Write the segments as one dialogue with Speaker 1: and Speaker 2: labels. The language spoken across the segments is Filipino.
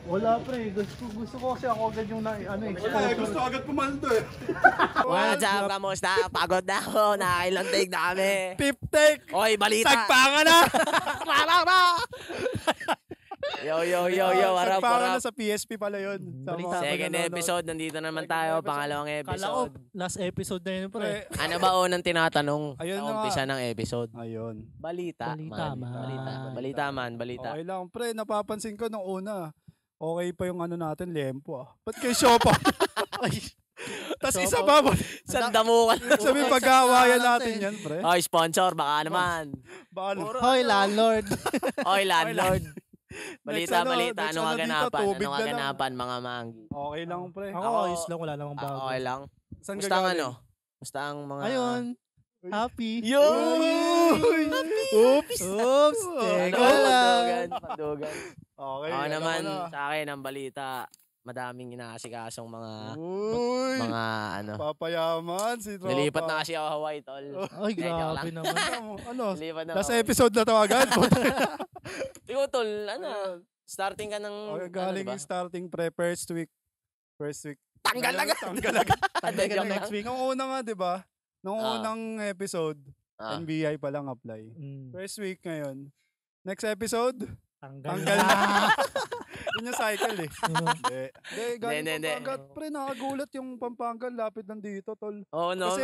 Speaker 1: Wala pre, gusto ko kasi ako agad yung
Speaker 2: gusto agad pumaldo eh.
Speaker 3: What's up, kamusta? Pagod na ako, nakailang take na kami.
Speaker 2: Fifth take!
Speaker 3: Oy, balita!
Speaker 2: Sagpangan na!
Speaker 3: Yo, harap,
Speaker 2: Sagpangan
Speaker 3: harap.
Speaker 2: na sa PSP pala yun.
Speaker 3: Second episode, nandito naman tayo, pangalawang
Speaker 1: Kala ko,
Speaker 3: episode.
Speaker 1: last episode na yun pre.
Speaker 3: Ano ba unang tinatanong
Speaker 2: Ayun
Speaker 3: sa
Speaker 2: na
Speaker 3: umpisa ng episode?
Speaker 2: Ayun.
Speaker 3: Balita man. Balita.
Speaker 2: Okay lang pre, napapansin ko nung una. Okay pa yung ano natin, lempo ah. Ba't kayo siopa? Tapos isa pa ba?
Speaker 3: Sandamukan.
Speaker 2: Sabi pag-aawayan natin yan pre.
Speaker 3: Oy, sponsor, baka naman.
Speaker 1: Hoy, landlord.
Speaker 3: Oy, landlord. Balita.
Speaker 2: Next
Speaker 3: Anong
Speaker 2: dito, tubig na lang.
Speaker 3: kaganapan, mga manggi?
Speaker 2: Okay lang pre.
Speaker 1: Ako ayos lang, wala namang bago.
Speaker 3: Okay lang.
Speaker 2: Saan
Speaker 3: Basta ang
Speaker 2: gagaling?
Speaker 3: ano? Basta ang mga...
Speaker 1: Ayun. Happy.
Speaker 2: Oops!
Speaker 1: Teka lang.
Speaker 3: Padugan.
Speaker 2: Okay.
Speaker 3: Ako
Speaker 2: alam
Speaker 3: naman,
Speaker 2: ko na.
Speaker 3: sa akin, ang balita, madaming inaasikasong mga ano.
Speaker 2: Papayaman si Tropa.
Speaker 3: Nilipat na kasi ako Hawaii, tol.
Speaker 1: Ay,
Speaker 3: Joke lang.
Speaker 1: grabe naman.
Speaker 2: Ano?
Speaker 3: Nilipat na
Speaker 2: Last
Speaker 3: ako.
Speaker 2: episode na to agad.
Speaker 3: Ikaw, tol, ano? Starting ka ng...
Speaker 2: Okay, galing
Speaker 3: ano,
Speaker 2: yung starting pre, first week.
Speaker 3: Tanggal agad.
Speaker 2: Tanggal agad.
Speaker 3: Tanggal
Speaker 1: ka
Speaker 2: Next week. Nung una nga, di ba? Nung
Speaker 3: Ah.
Speaker 2: unang episode,
Speaker 3: Ah.
Speaker 2: NBI pa lang apply. First week ngayon. Next episode,
Speaker 1: Tanggal
Speaker 2: tanggal
Speaker 1: na.
Speaker 2: na. Yun yung cycle eh. Hindi, galing
Speaker 3: Hindi.
Speaker 2: Pampanga. Pre, nakagulat yung Pampanga, lapit nandito, tol.
Speaker 3: Oo, no?
Speaker 2: Kasi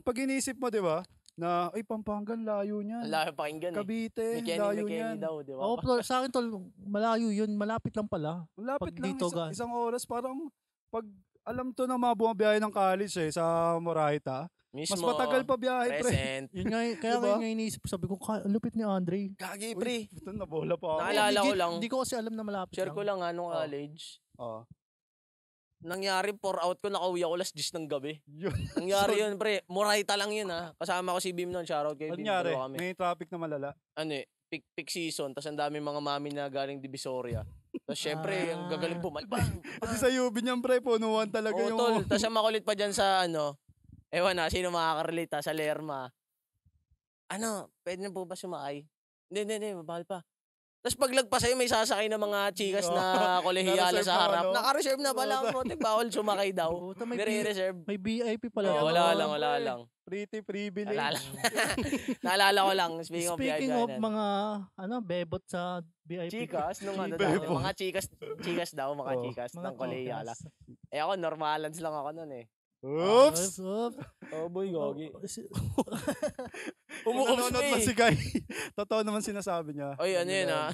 Speaker 2: pag inisip mo, di ba, na, ay, Pampanga, layo niyan.
Speaker 3: Ang layo pakinggan eh.
Speaker 2: Cavite,
Speaker 3: May
Speaker 2: layo
Speaker 3: Kenny
Speaker 2: niyan.
Speaker 3: daw, di ba?
Speaker 1: Oo, pero sa akin tol, malayo yun. Malapit lang pala.
Speaker 2: Malapit
Speaker 1: Pag
Speaker 2: lang,
Speaker 1: dito ka.
Speaker 2: isang oras. Parang, pag alam to na mga bumabiyahe ng college eh, sa Moraita,
Speaker 3: Mismo,
Speaker 2: mas matagal pa biyahe, pre.
Speaker 3: present.
Speaker 1: Yun nga, kaya
Speaker 2: Diba?
Speaker 1: nga iniisip ko, sabi ko, ang lupit ni Andre.
Speaker 3: Gagi, pre.
Speaker 2: Ito, nabola pa ako.
Speaker 3: Naalala ko lang.
Speaker 1: Hindi ko kasi alam na malapit
Speaker 3: Share ko lang nung college.
Speaker 2: Oh.
Speaker 3: Nangyari, pour out ko, nakauwi ako alas 10 ng gabi.
Speaker 2: Yun.
Speaker 3: Nangyari yun, pre. Moraita lang yun, ha. Kasama ko si Bim noon. Shoutout kay Bim.
Speaker 2: Nangyari,
Speaker 3: Dalawa kami.
Speaker 2: may traffic na malala.
Speaker 3: Ano eh, peak season. Tapos ang daming mga mami na galing Divisoria. Tapos syempre, ang gagaling bumalbang.
Speaker 2: Pati sa UB niyan, pre, punuan talaga
Speaker 3: Oo,
Speaker 2: yung...
Speaker 3: tol. Tapos ang makulit pa dyan sa ano, ewan na, sino makaka-relate sa Lerma. Ano, pwede na po ba sumakay? Hindi, mahal pa. Tapos paglagpas sa'yo, may sasakay na mga chikas na kolehiyala
Speaker 2: Naka-reserve
Speaker 3: sa
Speaker 2: na
Speaker 3: harap.
Speaker 2: ano?
Speaker 3: Naka-reserve na pala. Motik, bawal sumakay daw.
Speaker 1: Puta, may
Speaker 3: Nire-reserve.
Speaker 1: May VIP pala.
Speaker 3: Oh,
Speaker 1: yun.
Speaker 3: wala lang.
Speaker 2: Pretty privilege.
Speaker 3: Naalala ko lang. Speaking of
Speaker 1: Speaking
Speaker 3: VIP
Speaker 1: of
Speaker 3: Island.
Speaker 1: mga bebot sa VIP.
Speaker 3: Chikas, nung ano
Speaker 2: Bebo.
Speaker 3: dati, mga chikas daw, mga
Speaker 2: Oh.
Speaker 3: chikas
Speaker 1: Mga
Speaker 3: ng kolehiyala.
Speaker 1: kokas.
Speaker 3: Eh ako, normalans lang ako nun eh.
Speaker 2: Oops!
Speaker 1: Oops.
Speaker 3: Oh boy, gogi.
Speaker 2: Kung nanonood man si Guy, totoo naman sinasabi niya.
Speaker 3: Oy, ano yun ha?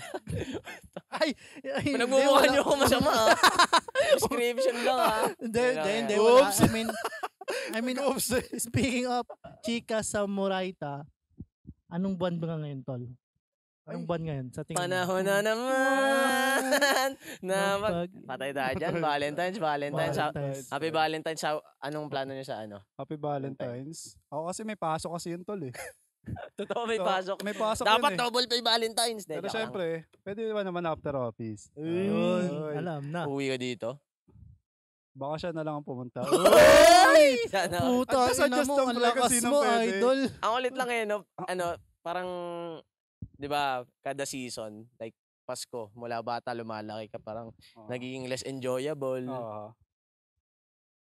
Speaker 1: Ay,
Speaker 3: Pinagmumukha niyo ako masama ha? Description lang ha?
Speaker 1: Hindi.
Speaker 2: Oops.
Speaker 1: Wala. I mean,
Speaker 2: Oops!
Speaker 1: speaking of chika sa Moraita, anong buwan ba ngayon, tol? Anong buwan ngayon sa tingin mo?
Speaker 3: Panahon na naman. Patay tayo dyan. Valentine's. Happy Valentine's. Anong plano niyo sa ano?
Speaker 2: Happy Valentine's. Ako kasi may pasok kasi yun, tol eh.
Speaker 3: Totoo, may
Speaker 2: So,
Speaker 3: pasok.
Speaker 2: May pasok
Speaker 3: Dapat
Speaker 2: yun eh.
Speaker 3: double pay Valentine's.
Speaker 2: Pero
Speaker 3: Joke lang.
Speaker 2: syempre, pwede ba naman after office?
Speaker 1: Ayun,
Speaker 2: Ay.
Speaker 1: alam na.
Speaker 3: Uwi ka dito.
Speaker 2: Baka siya na lang ang pumunta.
Speaker 3: Sana.
Speaker 1: Puta,
Speaker 2: At
Speaker 1: ina
Speaker 2: suggest
Speaker 1: mo,
Speaker 2: lang
Speaker 1: ang
Speaker 2: pala
Speaker 1: lakas
Speaker 2: kasi
Speaker 1: mo,
Speaker 2: nang pwede.
Speaker 1: idol.
Speaker 3: Ang ulit lang eh, no? Ano, parang, di ba, kada season, like, Pasko, mula bata lumalaki ka, parang nagiging less enjoyable.
Speaker 2: Oo.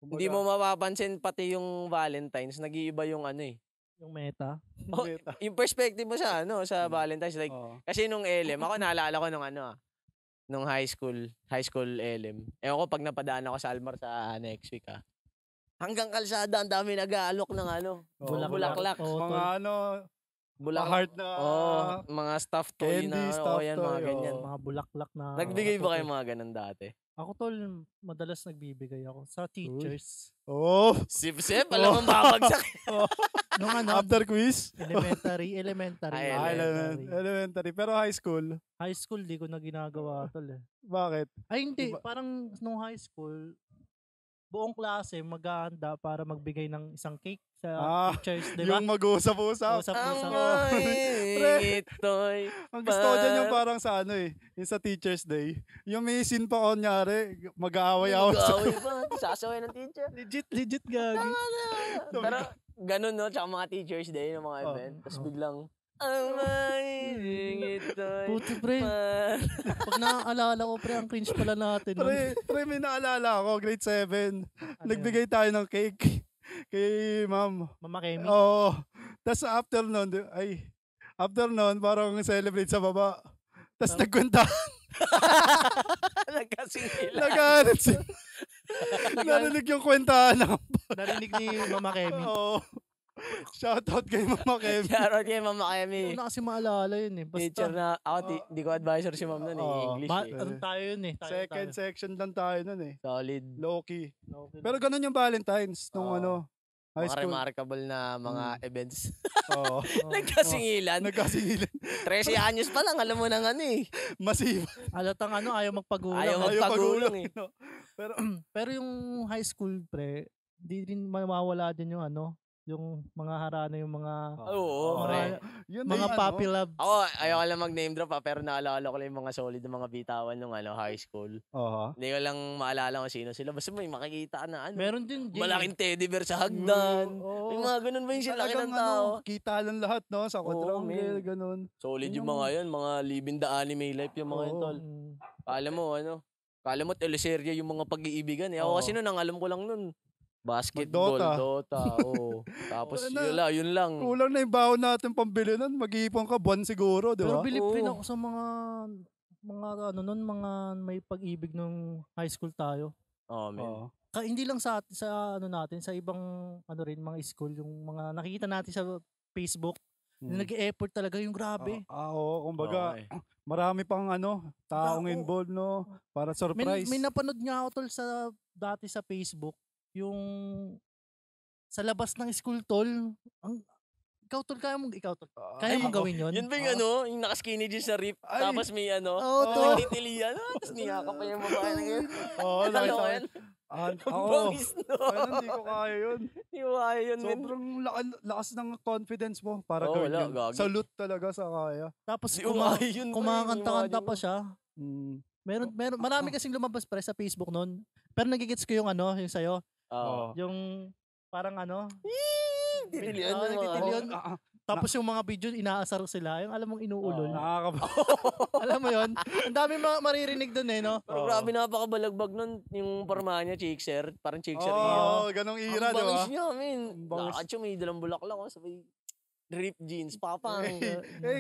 Speaker 3: Hindi mo mapapansin pati yung Valentine's, nag-iiba yung ano eh.
Speaker 1: Yung meta.
Speaker 3: Oh, yung perspective mo sa ano, sa Valentine's, like, kasi nung LM, ako naalala ko nung ano nung high school LM. Ewan ko pag napadaan ako sa Almar sa next week hanggang kalsada, ang dami nag-aalok ng ano, bulaklak.
Speaker 1: Oo,
Speaker 2: Mga
Speaker 1: tol.
Speaker 2: ano,
Speaker 3: Bulaklak.
Speaker 2: heart na
Speaker 3: Mga stuffed toy
Speaker 2: candy,
Speaker 3: na,
Speaker 2: stuffed
Speaker 3: yan,
Speaker 2: toy,
Speaker 3: mga ganyan.
Speaker 1: Mga bulaklak na.
Speaker 3: Nagbigay ba kayo mga ganun dati?
Speaker 1: Ako, tol, madalas nagbibigay ako sa teachers.
Speaker 2: Oh,
Speaker 3: Sip-sip, alam mong babagsak.
Speaker 1: Nung ano,
Speaker 2: after quiz.
Speaker 1: elementary.
Speaker 3: Ay,
Speaker 2: Elementary. Pero high school,
Speaker 1: High school, di ko na ginagawa, tol eh.
Speaker 2: bakit?
Speaker 1: Ay, hindi.
Speaker 2: Diba?
Speaker 1: Parang nung high school, buong klase maghahanda para magbigay ng isang cake sa teachers, di ba?
Speaker 2: Yung mag-uusap-usap.
Speaker 1: Usap-usap.
Speaker 3: Ito'y
Speaker 2: Ang gusto ko dyan yung parang sa ano eh, yung sa Teacher's Day. Yung may scene pa kunyari, mag-aaway-away.
Speaker 3: Mag-away pa. Sasaway ng teacher.
Speaker 1: Legit gagi.
Speaker 3: Pero ganun, no? Tsaka mga teachers day ng mga event. Tapos biglang, amazing ito'y
Speaker 1: Puti, pre. Pag naaalala ko, pre, ang cringe pala natin.
Speaker 2: Pre, may naalala ako, grade 7. Nagbigay tayo ng cake kay ma'am.
Speaker 1: Mama Kemi?
Speaker 2: Oo. Tapos after nun, parang celebrate sa baba. Tapos nagkwenta.
Speaker 3: Nagkasingilan.
Speaker 2: Nag-aaral siya. Narinig yung kwentahan ng
Speaker 1: Narinig ni Mama Kemi.
Speaker 2: Oo. Shoutout kay Mama Kemi.
Speaker 3: Shoutout kay Mama Kemi.
Speaker 1: Hindi na kasi maalala yun eh. Basta,
Speaker 3: Teacher na, ako di ko advisor si ma'am nun eh. English eh.
Speaker 1: ano tayo yun eh.
Speaker 2: Second section lang tayo nun eh.
Speaker 3: Solid.
Speaker 2: Low-key. Pero ganun yung Valentine's nung high
Speaker 3: Mga
Speaker 2: school.
Speaker 3: remarkable na mga events.
Speaker 2: Oo.
Speaker 3: Nagkasingilan.
Speaker 2: Nagkasingilan.
Speaker 3: 13 anyos pa lang, alam mo nang ano eh.
Speaker 2: Masiba.
Speaker 1: Halatang ayaw magpagulang.
Speaker 3: Ayaw magpagulang eh.
Speaker 2: No?
Speaker 1: Pero yung high school, pre, di rin mawawala din yung yung mga harana, yung mga
Speaker 3: Oo, pre.
Speaker 1: Mga puppy loves.
Speaker 3: Ako, ayaw lang mag-name drop pero naalala ko lang yung mga solid na mga bitawan nung high school. Hindi ko lang maalala kung sino sila. Basta may makikita na
Speaker 1: Meron din.
Speaker 3: malaking teddy bear sa hagdan. Yung mga ganun ba yung laki ng tao?
Speaker 2: Kita lang lahat, no? Sa quadrangle, ganun.
Speaker 3: Solid yung mga yan. Mga living the anime life yung mga yun, tol. Kala mo teleserye yung mga pag-iibigan. Ako kasi nun, ang alam ko lang nun. Basketball, Dota. Tapos yun lang.
Speaker 2: Kulang na yung baon natin pambili nun. Mag-iipon ka buwan siguro, di ba?
Speaker 1: Pero believe rin ako sa mga may pag-ibig nung high school tayo.
Speaker 3: Man.
Speaker 1: Hindi lang sa natin, sa ibang mga school, yung mga nakikita natin sa Facebook, nag-e-effort talaga yung grabe.
Speaker 2: Kumbaga, marami pang taong involved, no? Para surprise.
Speaker 1: May napanood nga ako, tol, dati sa Facebook, yung sa labas ng school, tol, ikaw tol, kaya mong gawin yun?
Speaker 3: Yun ba yung yung naka-skinny jeans sa rip, tapos may nagtitilian, tapos niyaka pa yung babae na yun.
Speaker 2: Ako, hindi ko kaya yun.
Speaker 3: Hindi ko kaya yun.
Speaker 2: Sobrang lakas ng confidence mo para gawin yun. Salute talaga sa kaya.
Speaker 1: Tapos kumakanta-kanta pa siya. Meron, marami kasing lumabas sa Facebook noon. Pero nagigits ko yung yung sa'yo. Yung parang nagtitilian. Tapos yung mga video, inaasar sila. Yung alam mong inuulol. Alam mo yun? Ang dami maririnig dun eh, no?
Speaker 3: Pero grabe, napakabalagbag nun. Yung parma niya, chickser. Parang chickser.
Speaker 2: Ganong ira, di ba?
Speaker 3: Ang bangis niya, min. Lakad siya, may dalang bulaklak. Sabay, rip jeans, papang.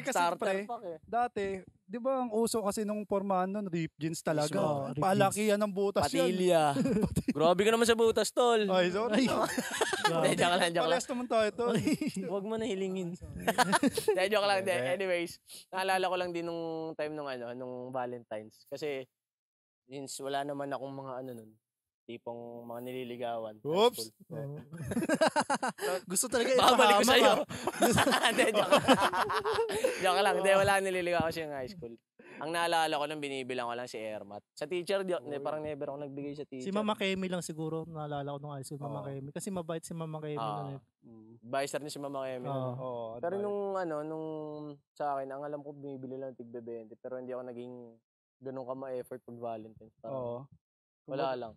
Speaker 2: Kasi pre, dati, di ba ang uso kasi nung formahan nun, rip jeans talaga. Palakihan ng butas
Speaker 3: Patilya. Grabe ka naman sa butas, tol.
Speaker 2: Ay, sorry.
Speaker 3: Joke lang.
Speaker 2: Palas naman tayo, tol.
Speaker 3: Huwag mo na hilingin. Joke lang. Anyways, naalala ko lang din nung time nung Valentine's. Kasi, since wala naman akong mga nun, tipong mga nililigawan.
Speaker 2: Oops!
Speaker 1: Gusto talaga
Speaker 3: babalik ko sa'yo. Joke lang. Wala nililigawan siya ng high school. Ang naalala ko lang, binibilang ko lang si Ermat. Sa teacher, parang never ako nagbigay sa teacher.
Speaker 1: Si Mama Kemi lang siguro, naalala ko nung high school, Mama Kemi. Kasi mabait si Mama Kemi nun eh.
Speaker 3: Advisor ni si Mama Kemi. Pero nung sa akin, ang alam ko, binibili lang tig-20. Pero hindi ako naging ganun ka ma-effort pag Valentine's. Wala lang.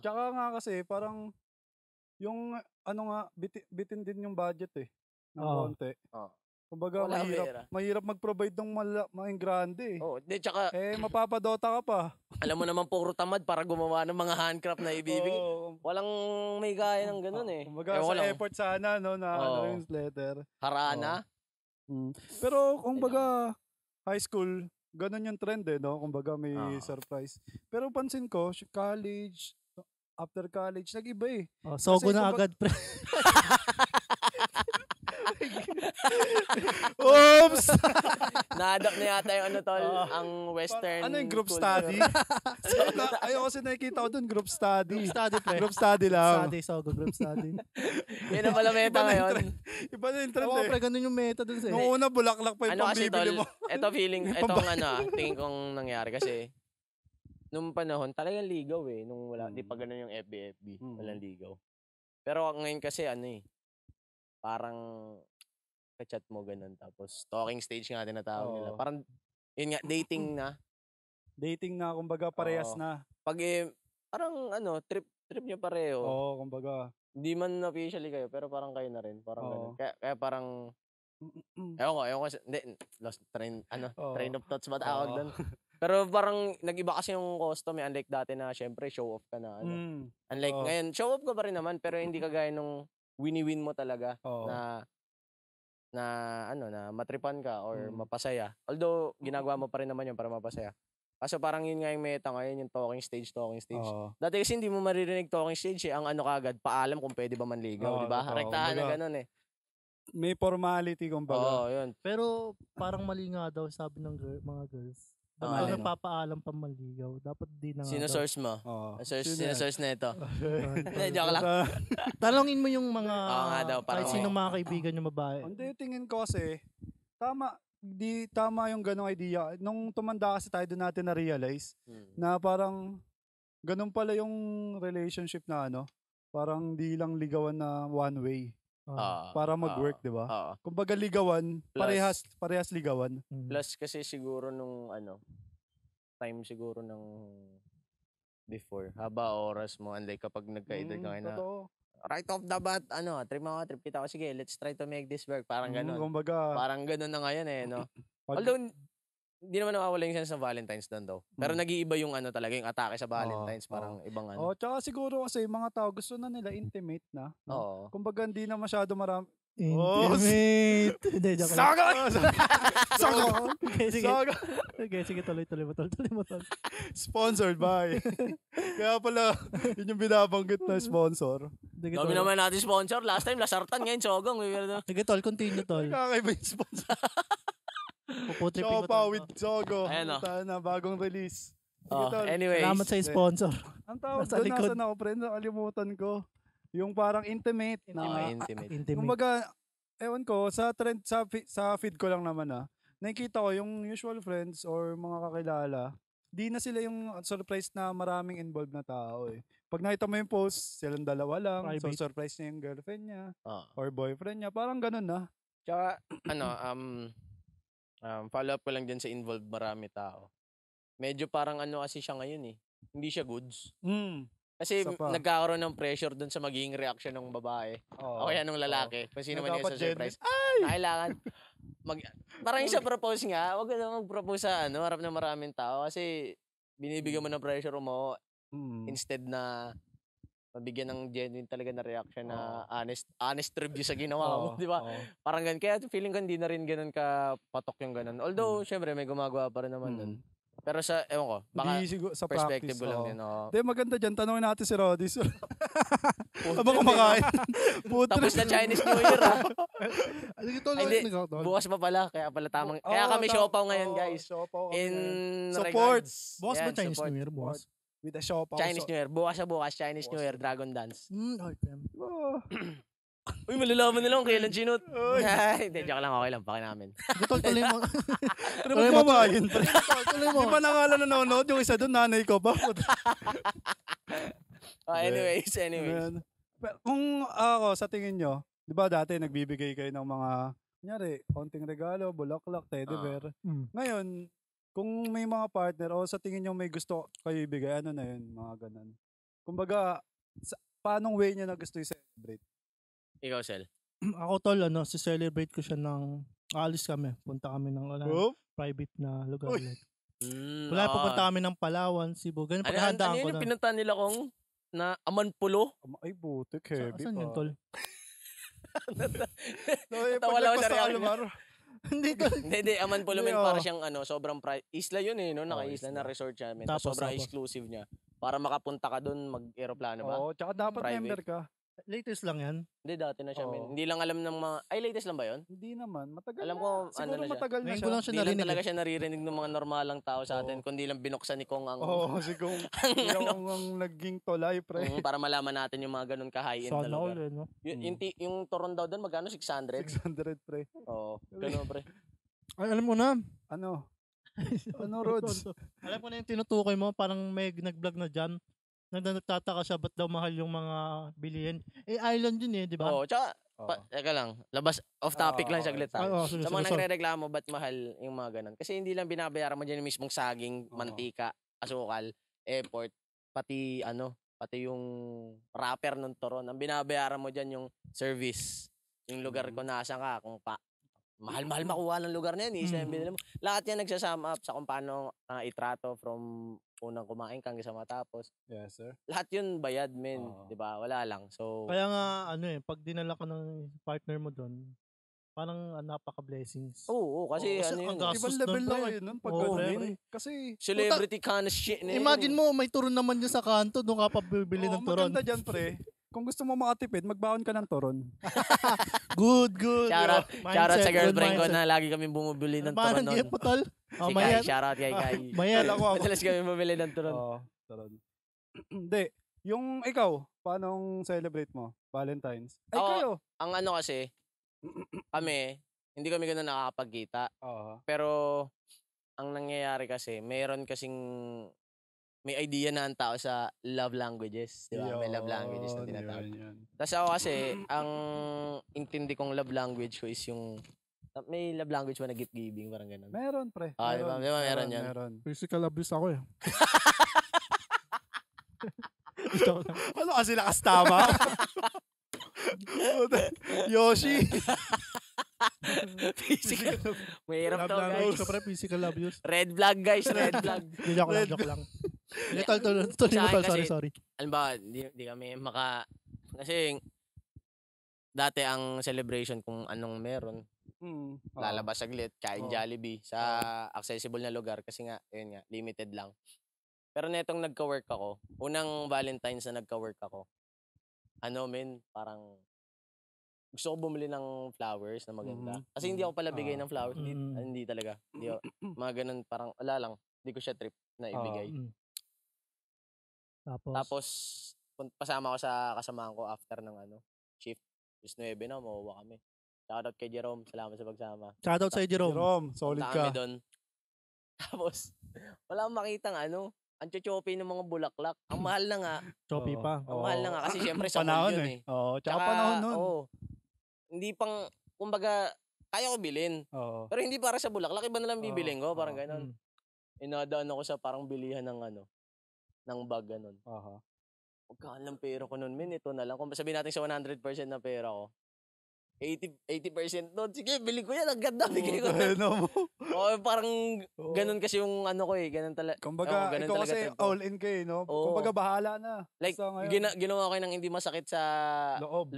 Speaker 2: Tsaka nga kasi, parang, yung, bitin din yung budget eh. Ng konti. Kumbaga, mahirap mag-provide ng mga grande eh.
Speaker 3: Tsaka,
Speaker 2: mapapadota ka pa.
Speaker 3: Alam mo naman, puro tamad para gumawa ng mga handcraft na ibibigay. Walang may gaya ng ganun eh.
Speaker 2: Kumbaga, sa effort sana, no, na yung letter.
Speaker 3: Harana.
Speaker 2: Pero, kumbaga, high school, ganun yung trend eh, no? Kumbaga may surprise. Pero pansin ko, college, after college, nag-iba eh.
Speaker 1: Sogo na agad, pre.
Speaker 2: Oops!
Speaker 3: Na-adapt na yata yung ang western.
Speaker 2: Ano yung group study? Ayoko kasi nakikita ko dun, group study.
Speaker 1: Group study, pre.
Speaker 2: Group study lang.
Speaker 1: Group study.
Speaker 3: Yan na pala meta ngayon.
Speaker 2: Iba na yung trend eh.
Speaker 1: Pre, ganun yung meta dun eh.
Speaker 2: Noong una, bulaklak pa yung pambibili mo.
Speaker 3: Ito tingin kong nangyari kasi, nung panahon, talagang ligaw eh. Nung wala, di pa ganun yung FB. Walang ligaw. Pero ngayon kasi parang ka-chat mo ganun. Tapos talking stage nga tinatawag nila. Parang, yun nga, dating na.
Speaker 2: Dating na, kumbaga parehas na.
Speaker 3: Pag parang trip, trip niyo pareho.
Speaker 2: Oo, kumbaga.
Speaker 3: Hindi man officially kayo, pero parang kayo na rin. Parang ganun. Kaya parang, ewan ko, hindi, lost train of thoughts ba tawag doon? Pero parang nag-iba kasi yung costume, unlike dati na syempre show off ka na. Unlike ngayon, show off ka pa rin naman, pero hindi kagaya nung wini-win mo talaga na matripan ka or mapasaya. Although, ginagawa mo pa rin naman yun para mapasaya. Kaso parang yun nga yung meta ngayon, yung talking stage. Dati kasi hindi mo maririnig talking stage Ang ano kagad, paalam kung pwede ba manligaw, di ba? Rektahan na ganun eh.
Speaker 2: May formality kumbaga.
Speaker 3: Oo, yun.
Speaker 1: Pero parang mali nga daw sabi ng mga girls. Dapat nagpapaalam pa manligaw. Dapat di na nga
Speaker 3: Sino-source mo? Sino-source na ito? Joke lang.
Speaker 1: Talongin mo yung mga
Speaker 3: kahit
Speaker 1: sinong mga kaibigan yung babae.
Speaker 2: Hindi, tingin ko kasi, tama yung ganong idea. Nung tumanda kasi tayo doon natin na-realize na parang ganun pala yung relationship na parang di lang ligawan na one way. Para mag-work, di ba? Kumbaga ligawan, parehas ligawan.
Speaker 3: Plus kasi siguro nung time siguro ng before, haba oras mo, unlike kapag nagka-edad ka ngayon na right off the bat, trip kita ko, sige, let's try to make this work. Parang ganun.
Speaker 2: Kumbaga,
Speaker 3: parang ganun na ngayon no? Although, hindi naman nawawala yung sense ng Valentine's doon daw. Pero nag-iiba yung talaga yung atake sa Valentine's. Parang ibang
Speaker 2: tsaka siguro kasi mga tao gusto na nila intimate na.
Speaker 3: Oo.
Speaker 2: Kumbaga hindi na masyado marami.
Speaker 1: Intimate! Hindi, joke lang.
Speaker 2: Sagot!
Speaker 1: Sige, tuloy mo.
Speaker 2: Sponsored by. Kaya pala, yun yung binabanggit na sponsor.
Speaker 3: Dami naman natin sponsor. Last time, Lasartan. Ngayon, Sogong.
Speaker 1: Sige, tol. Continue, tol.
Speaker 2: Kakaiba yung sponsor. Chopa with Sogo. Na bagong release.
Speaker 3: Anyways.
Speaker 1: Salamat sa sponsor.
Speaker 2: Ang tawag doon, nasan ako, friend? Nakalimutan ko. Yung parang intimate.
Speaker 3: Intimate.
Speaker 2: Kumbaga, ewan ko, sa trend, sa feed ko lang naman nakikita ko yung usual friends or mga kakilala, di na sila yung surprise na maraming involved na tao eh. Pag nakita mo yung post, silang dalawa lang, so surprise niya yung girlfriend niya or boyfriend niya, parang ganun na.
Speaker 3: Tsaka, follow up ko lang dyan sa involved marami tao. Medyo parang kasi siya ngayon eh. Hindi siya goods. Kasi nagkakaroon ng pressure dun sa magiging reaction ng babae. O kaya ng lalaki. Kung sino man yung sa surprise. Kailangan. Parang yung sa propose nga, huwag ka na mag-propose sa harap ng maraming tao. Kasi binibigyan mo ng pressure mo instead na mabigyan ng genuine talaga na reaction na honest review sa ginawa mo, di ba? Parang ganun. Kaya feeling ko hindi na rin ganun ka patok yung ganun. Although, syempre, may gumagawa pa rin naman nun. Pero sa, ewan ko, baka
Speaker 2: sa
Speaker 3: perspective
Speaker 2: practice,
Speaker 3: ko lang din.
Speaker 2: Hindi, maganda dyan. Tanongin natin si Rodis. Habang kumakain.
Speaker 3: Tapos na Chinese New Year, bukas pa pala. Kaya pala tamang. Kaya kami siopaw ngayon, guys. In
Speaker 2: support.
Speaker 1: Bukas ba Chinese New Year, bukas?
Speaker 2: With a siopaw.
Speaker 3: Chinese New Year. Bukas Chinese New Year. Dragon Dance. Uy, malalaman nila kung kailan sinut. Hindi, joke lang. Okay lang. Paki namin.
Speaker 1: Tuloy mo.
Speaker 2: Tuloy mo ba yun? Tuloy mo. Di ba nakala nanonood yung isa doon, nanay ko ba?
Speaker 3: Anyways.
Speaker 2: Kung ako, sa tingin nyo, di ba dati nagbibigay kayo ng mga, kunyari, konting regalo, bulaklak, teddy bear. Ngayon, kung may mga partner o sa tingin nyo may gusto kayo ibigay, ano na yun, mga ganun. Kumbaga, paanong way niya na gusto i-celebrate?
Speaker 3: Ikaw, Sel?
Speaker 1: Ako, tol, si-celebrate ko siya ng, alis kami, punta kami ng private na lugar. Pupunta kami ng Palawan, Cebu. Ganun paghahandaan ko na.
Speaker 3: Ano yung pinunta nila kong na Amanpulo?
Speaker 2: Ay, butik, heavy
Speaker 1: pa. Saan yun, tol?
Speaker 3: Tawala ko sa reaction. Hindi, Amanpulo men para siyang sobrang isla yun eh, no? Naka-isla na resort siya. Sobrang exclusive niya. Para makapunta ka doon, mag-aeroplano ba?
Speaker 2: Oo, tsaka dapat member ka.
Speaker 1: Latest lang yan?
Speaker 3: Hindi, dati na siya, men. Hindi lang alam ng mga... Ay, latest lang ba yun?
Speaker 2: Hindi naman. Matagal
Speaker 3: alam
Speaker 2: na.
Speaker 3: Ko,
Speaker 2: siguro
Speaker 3: na
Speaker 2: matagal na siya.
Speaker 1: Hindi
Speaker 3: lang talaga siya naririnig ng mga normalang tao sa atin, kundi lang binuksan ni Kong ang...
Speaker 2: si Kong. ang naging tolay, pre.
Speaker 3: Para malaman natin yung mga ganun ka-high-end talaga.
Speaker 1: No?
Speaker 3: Yung Toron daw doon, magkano? 600?
Speaker 2: 600, pre.
Speaker 3: Oo, ganun, pre.
Speaker 1: Ay, alam mo na.
Speaker 2: Ano, Rods?
Speaker 1: Alam ko na yung tinutukoy mo, parang may nag-vlog na dyan. Nagtataka siya, ba't daw mahal yung mga bilihin? Island yun di ba?
Speaker 3: Oo, tsaka, teka lang, labas, off topic lang saglit ha. Sa mga nagre-reklamo, ba't mahal yung mga ganun? Kasi hindi lang binabayaran mo dyan yung mismong saging, mantika, asukal, airport, pati pati yung rapper ng turon. Ang binabayaran mo dyan yung service. Yung lugar ko nasa ka, kung mahal-mahal makuha ng lugar na yan. Isa yung binili mo. Lahat yan nagsasum up sa kung paano itrato from unang kumain hanggang sa matapos.
Speaker 2: Yes, sir.
Speaker 3: Lahat yun bayad, men. Diba? Wala lang. So,
Speaker 1: kaya nga, pag dinala ka ng partner mo doon, parang napaka-blessings.
Speaker 3: Oo, kasi ano yun.
Speaker 2: Ibang level lang kayo nun pag gano'n. Kasi
Speaker 3: celebrity kind of shit.
Speaker 1: Imagine mo, may turon naman dyan sa kanto, doon ka pa bibili ng turon.
Speaker 2: Maganda dyan, pre. Kung gusto mo makatipid, magbaon ka ng turon.
Speaker 1: Good.
Speaker 3: Shoutout sa girlfriend ko na lagi kami bumibili ng turon
Speaker 1: noon. Parang tol.
Speaker 3: Si Kai, shoutout kay Kai.
Speaker 1: Mayat.
Speaker 3: Madalas kami bumili ng turon.
Speaker 2: Turon. Hindi. Yung ikaw, paano celebrate mo? Valentine's? Ay, kayo.
Speaker 3: Ang ano kasi, kami, hindi kami gano'n nakakapagkita. Pero, ang nangyayari kasi, may idea na ang tao sa love languages. Diba? May love languages na tinatawag. Tapos ako kasi, ang intindi kong love language ko is yung, may love language ba na gift giving? Parang gano'n.
Speaker 2: Meron, pre.
Speaker 3: Diba meron yan?
Speaker 2: Meron.
Speaker 1: Physical abuse ako eh.
Speaker 2: Ano kasi lakas tama? Yoshi.
Speaker 3: Physical. Mahirap to, guys.
Speaker 1: Physical abuse.
Speaker 3: Red flag, guys. Red flag.
Speaker 1: Joke lang. Sorry.
Speaker 3: Alam ba, di kami kasi dati ang celebration kung anong meron, lalabas saglit, kain Jollibee sa accessible na lugar kasi nga, yun nga, limited lang. Pero netong nagka-work ako, unang Valentine's na nagka-work ako, parang gusto ko bumili ng flowers na maganda. Kasi hindi ako pala bigay ng flowers. Hindi talaga. Hindi ako, mga ganun, parang wala lang. Hindi ko siya trip na ibigay. Tapos, pasama ko sa kasamahan ko after ng shift. Just 9 na, mauwa kami. Shoutout kay Jerome. Salamat sa pagsama.
Speaker 1: Shoutout sa Jerome.
Speaker 2: Jerome, solid ka.
Speaker 3: Tapos, wala akong makitang ang chochopi ng mga bulaklak. Ang mahal na nga.
Speaker 1: Choppy pa.
Speaker 3: Ang mahal na nga. Kasi syempre sa
Speaker 2: panahon
Speaker 3: yun eh.
Speaker 2: Tsaka panahon nun.
Speaker 3: Hindi pang, kumbaga, kaya ko bilhin. Pero hindi para sa bulaklak. Iba na lang bibilhin ko. Parang gano'n. Inadaan ako sa parang bilihan ng ng bag gano'n. Magkaan lang pera ko nun, men. Ito na lang. Kung sabihin natin sa 100% na pera ko, 80% doon. Sige, bili ko yan. Ang ganda. Bigay ko na. Parang ganun kasi yung ko eh. Ganun talaga.
Speaker 2: Kumbaga, ikaw kasi all in kayo, no? Kumbaga, bahala na.
Speaker 3: Like, ginawa ko ng hindi masakit sa loob.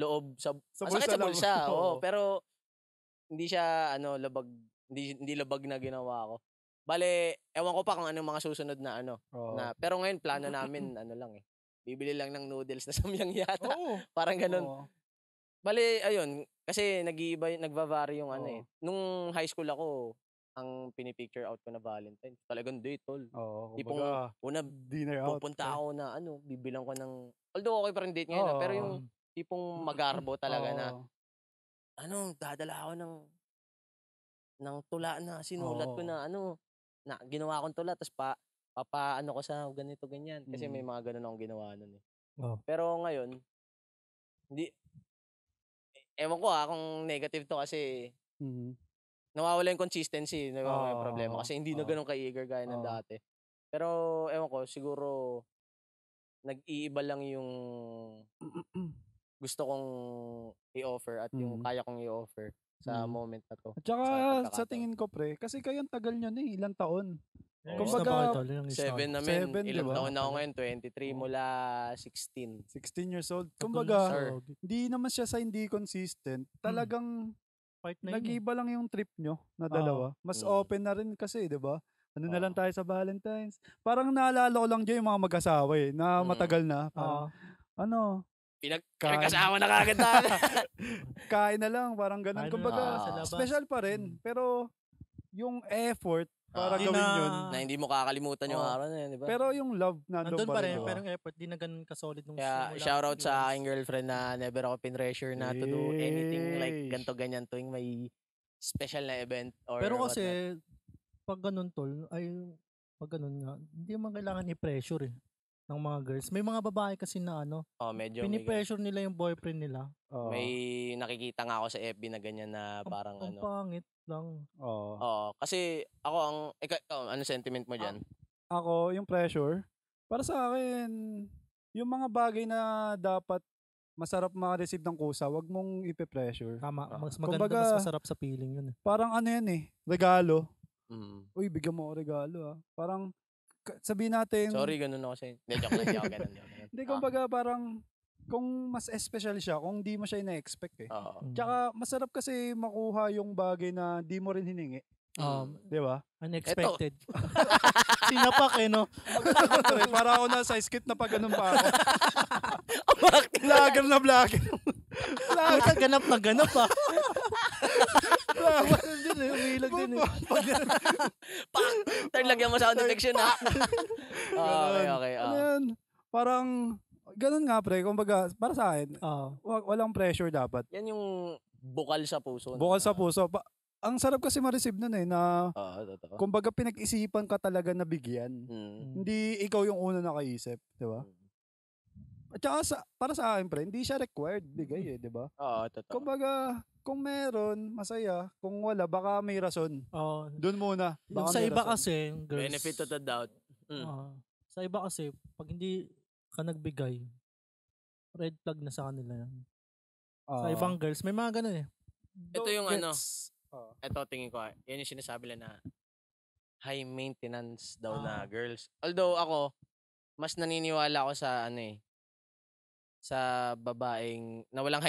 Speaker 3: Masakit sa bulsa. Pero, hindi siya, labag. Hindi labag na ginawa ko. Bale, ewan ko pa kung anong mga susunod na pero ngayon, plano namin, lang eh. Bibili lang ng noodles na samyang yata. Parang ganun. Bale, ayun, kasi nagva-vary yung Nung high school ako, ang pinipicture out ko na Valentine, talagang date, tol. Tipong,
Speaker 2: dinner out.
Speaker 3: Pupunta ako na, bibilang ko ng, although okay pa rin date ngayon, pero yung tipong magarbo talaga na, dadala ako ng tula na sinulat ko na, na ginawa kong tula, tapos ko sa ganito, ganyan. Kasi may mga ganun akong ginawa nun eh. Pero ngayon, hindi, ewan ko kung negative to kasi nawawala yung consistency, nawawala yung problema kasi hindi na ganun ka-eager gaya ng dati. Pero ewan ko, siguro nag-iiba lang yung gusto kong i-offer at yung kaya kong i-offer sa moment na to.
Speaker 2: At saka sa tingin ko, pre, kasi kayong tagal nyo na ilang taon.
Speaker 1: Kumbaga,
Speaker 3: 7 namin. Ilang taon na ako ngayon? 23 mula 16.
Speaker 2: 16 years old. Kumbaga, hindi naman siya sa hindi consistent. Talagang nag-iba lang yung trip nyo na dalawa. Mas open na rin kasi, di ba? Na lang tayo sa Valentine's. Parang naalala ko lang dyan yung mga mag-asawa na matagal na.
Speaker 3: Pinagkasawa na kagad tayo.
Speaker 2: Kain na lang, parang ganun. Kumbaga, special pa rin. Pero, yung effort, para gawin yun.
Speaker 3: Na hindi mo kakalimutan yung araw na yun, di ba?
Speaker 2: Pero yung love nandun pa rin.
Speaker 1: Pero yung effort, di na ganun kasolid nung
Speaker 3: simula. Kaya shoutout sa aking girlfriend na never ako pinressure na to do anything like ganto ganyan tuwing may special na event or
Speaker 1: pero kasi, pag ganun tol, pag ganun nga, hindi man kailangan i-pressure eh ng mga girls. May mga babae kasi na
Speaker 3: medyo
Speaker 1: pinipressure nila yung boyfriend nila.
Speaker 3: May nakikita nga ako sa FB na ganyan na parang
Speaker 1: ang pangit lang.
Speaker 3: Kasi ako ano sentiment mo diyan?
Speaker 2: Ako yung pressure para sa akin yung mga bagay na dapat masarap ma-receive ng kusa, wag mong ipe-pressure.
Speaker 1: Tama, mas maganda, kumbaga, mas masarap sa feeling yun.
Speaker 2: Parang ano yan regalo. Uy, bigyan mo ako regalo Parang, sabihin natin...
Speaker 3: Sorry, ganun ako sa'yo. Hindi, joke lang, ganun.
Speaker 2: Hindi, kumbaga parang, kung mas special siya, kung di mo siya ina-expect Tsaka, masarap kasi makuha yung bagay na di mo rin hiningi. Di ba?
Speaker 1: Unexpected. Sinapak no?
Speaker 2: Para ako na sa skit na pag ganun pa ako. Vlogger na vlogger.
Speaker 1: Puta, ganap na ganap Umilag din
Speaker 3: Turn, lagyan mo sound effects yun Okay.
Speaker 2: Parang, ganun nga pre, kumbaga, para sa akin, walang pressure dapat.
Speaker 3: Yan yung bukal sa puso.
Speaker 2: Bukal sa puso. Ang sarap kasi ma-receive nun na kumbaga pinag-isipan ka talaga na bigyan. Hindi ikaw yung una nakaisip, di ba? At saka para sa akin, pre, hindi siya required bigay di ba?
Speaker 3: Totoo.
Speaker 2: Kumbaga, kung meron, masaya. Kung wala, baka may rason. Doon muna.
Speaker 1: Yung sa iba kasi, girls,
Speaker 3: benefit of the doubt.
Speaker 1: Sa iba kasi, pag hindi ka nagbigay, red flag na sa kanila yan. Sa ibang girls, may mga ganun
Speaker 3: Ito yung ito tingin ko, yan yung sinasabi lang na high maintenance daw na girls. Although ako, mas naniniwala ako sa sa babaeng na walang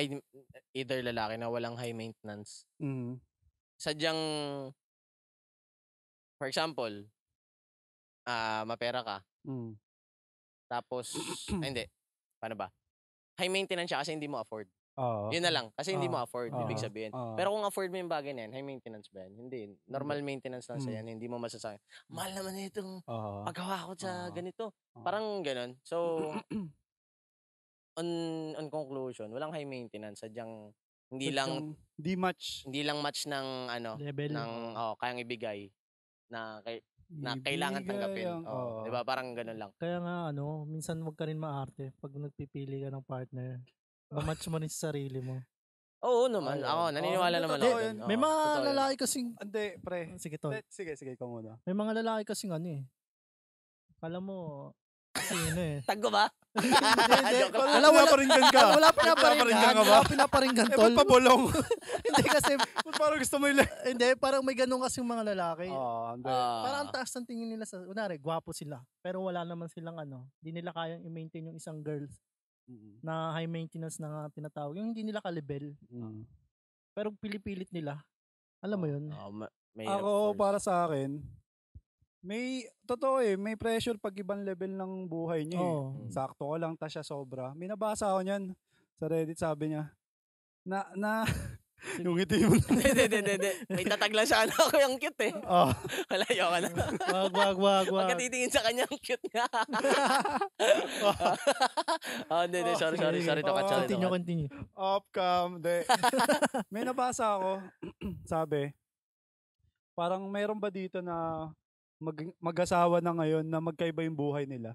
Speaker 3: either lalaki na walang high maintenance. Sadyang, for example, mapera ka. Tapos, hindi. Paano ba? High maintenance siya kasi hindi mo afford. Yun na lang. Kasi hindi mo afford, ibig sabihin. Pero kung afford mo yung bagay na yan, high maintenance ba yan? Hindi. Normal maintenance lang sa yan. Hindi mo masasabi, mahal naman itong paggawa ko sa ganito. Parang ganun. So, on conclusion, walang high maintenance. Sadyang, hindi lang match ng
Speaker 1: level.
Speaker 3: Kayang ibigay na kailangan tanggapin. Diba? Parang ganun lang.
Speaker 1: Kaya nga, minsan wag ka rin maarte pag nagpipili ka ng partner. Match mo rin sa sarili mo.
Speaker 3: Oo naman. Ako, naniniwala naman ako dun.
Speaker 1: May mga lalaki kasing...
Speaker 2: Hindi, pre.
Speaker 1: Sige, Tol.
Speaker 2: Sige, ikaw muna.
Speaker 1: May mga lalaki kasing kala mo,
Speaker 3: Taggo ba?
Speaker 2: Hindi. Wala pinaparinggan ka.
Speaker 1: Wala pinaparinggan ka ba? Wala pinaparinggan, Tol.
Speaker 2: Ba't pabulong?
Speaker 1: Hindi kasi...
Speaker 2: Parang gusto mo
Speaker 1: Hindi, parang may ganun kasing mga lalaki. Parang ang taas ng tingin nila sa... Unari, gwapo sila. Pero wala naman silang Hindi nila kayang i-maintain yung isang girls na high maintenance na nga tinatawag. Yung hindi nila ka-level. Pero pilipilit nila. Alam mo yun?
Speaker 2: Ako, para sa akin, totoo may pressure pag ibang level ng buhay niya Sakto ko lang, tas siya sobra. May nabasa ako niyan sa Reddit, sabi niya, yung ngiti mo.
Speaker 3: Hindi. May tatag lang siya. Ako yung cute Wala, yoko na.
Speaker 1: Wag.
Speaker 3: Pagka titingin sa kanya, ang cute nga. Hindi. Sorry.
Speaker 1: Continue.
Speaker 2: Off-cam. May nabasa ako. Sabi, parang mayroon ba dito na mag-asawa na ngayon na magkaiba yung buhay nila?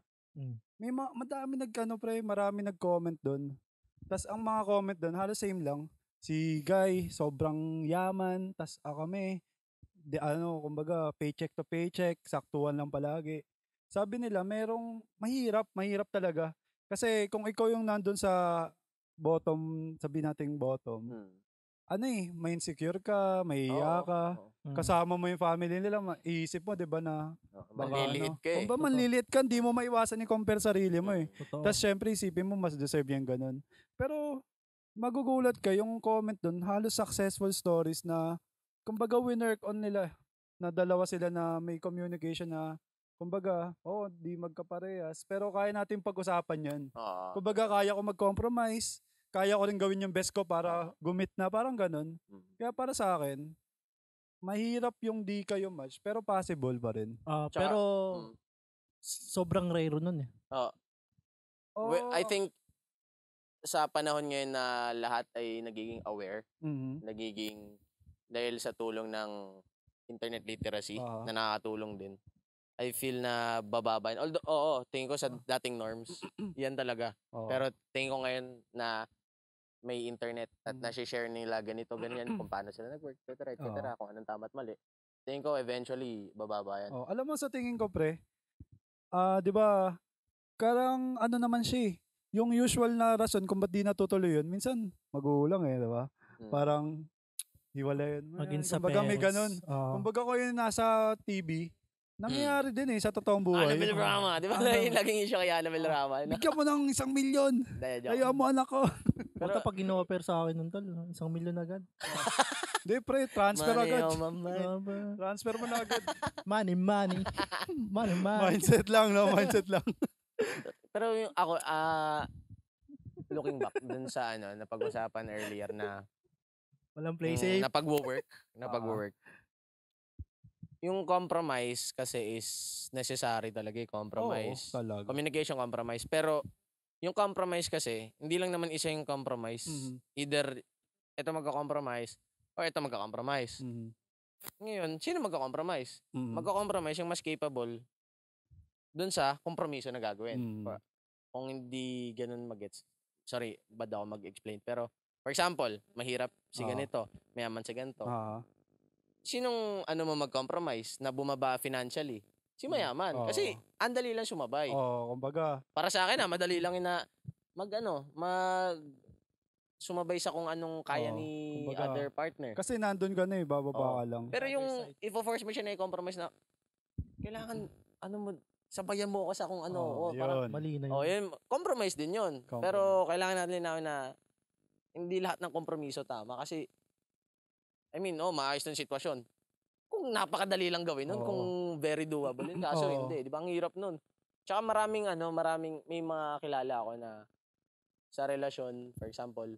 Speaker 2: May madami marami nag-comment doon. Tas ang mga comment doon, halos same lang. Si Guy, sobrang yaman, tas kami, kumbaga, paycheck to paycheck, saktuhan lang palagi. Sabi nila, mahirap talaga. Kasi kung ikaw yung nandun sa bottom, sabi nating bottom, may insecure ka, may iya ka, kasama mo yung family nila, iisip mo, di ba na,
Speaker 3: manliliit ka
Speaker 2: Kung ba manliliit ka, hindi mo maiwasan i-compare sarili mo Tapos syempre, isipin mo, mas deserve yung ganun. Pero, magugulat ka yung comment dun, halos successful stories na kumbaga winwork on nila na dalawa sila na may communication na kumbaga, di magkaparehas pero kaya natin pag-usapan yan. Kumbaga kaya ko mag-compromise, kaya ko rin gawin yung best ko para gumit na, parang ganun. Kaya para sa akin, mahirap yung di kayo match pero possible pa rin.
Speaker 1: Pero sobrang rare nun
Speaker 3: I think sa panahon ngayon na lahat ay nagiging aware, nagiging dahil sa tulong ng internet literacy na nakakatulong din. I feel na bababa. Although, tingin ko sa dating norms, yan talaga. Pero tingin ko ngayon na may internet at na-share nila ganito, ganyan, kung paano sila nag-work, etc. Kung anong tama at mali. Tingin ko eventually bababa yan.
Speaker 2: Alam mo sa tingin ko, pre, di ba, Karang ano naman siya yung usual na rason kung ba't di natutuloy yun, minsan magulang diba? Parang hiwalay yun.
Speaker 1: Maging sa
Speaker 2: kumbaga may
Speaker 1: parents.
Speaker 2: ganun. Kumbaga ko yun nasa TV, nangyayari din sa totoong buhay.
Speaker 3: Annabelle Rama. Di ba laging issue kay Annabelle Rama?
Speaker 2: Bigyan mo ng 1 milyon. Ayaw mo anak ko.
Speaker 1: Pero pag in-offer sa akin nun, 1 milyon agad.
Speaker 2: Hindi pre, transfer agad.
Speaker 1: Transfer
Speaker 2: mo na agad.
Speaker 1: Money.
Speaker 2: Mindset lang, no? Mindset lang.
Speaker 3: Pero yung ako, looking back dun sa napag-usapan earlier na
Speaker 1: walang play safe.
Speaker 3: Napag-work. Yung compromise kasi is necessary talaga compromise.
Speaker 2: Oo,
Speaker 3: communication compromise. Pero yung compromise kasi, hindi lang naman isa yung compromise. Either ito magka-compromise or ito magka-compromise. Ngayon, sino magka-compromise? Magka-compromise yung mas capable dun sa kompromiso na gagawin. Kung hindi ganun mag-gets. Sorry, bad ako mag-explain. Pero, for example, mahirap si ganito, mayaman si ganito. Sinong mo mag-compromise na bumaba financially? Si mayaman. Kasi, andali lang sumabay.
Speaker 2: Kumbaga.
Speaker 3: Para sa akin madali lang sumabay sa kung anong kaya ni kumbaga, other partner.
Speaker 2: Kasi nandun ka na bababa ka lang.
Speaker 3: Pero yung i-force mo siya na i-compromise na, kailangan, sabayan mo ako sa kung parang
Speaker 1: mali na yun.
Speaker 3: Yun, compromise din yun. Pero kailangan natin na hindi lahat ng kompromiso tama. Kasi, maayos ng sitwasyon. Kung napakadali lang gawin nun, kung very doable yun, kaso hindi. Di ba? Ang hirap nun. Tsaka maraming, may mga kilala ako na sa relasyon, for example,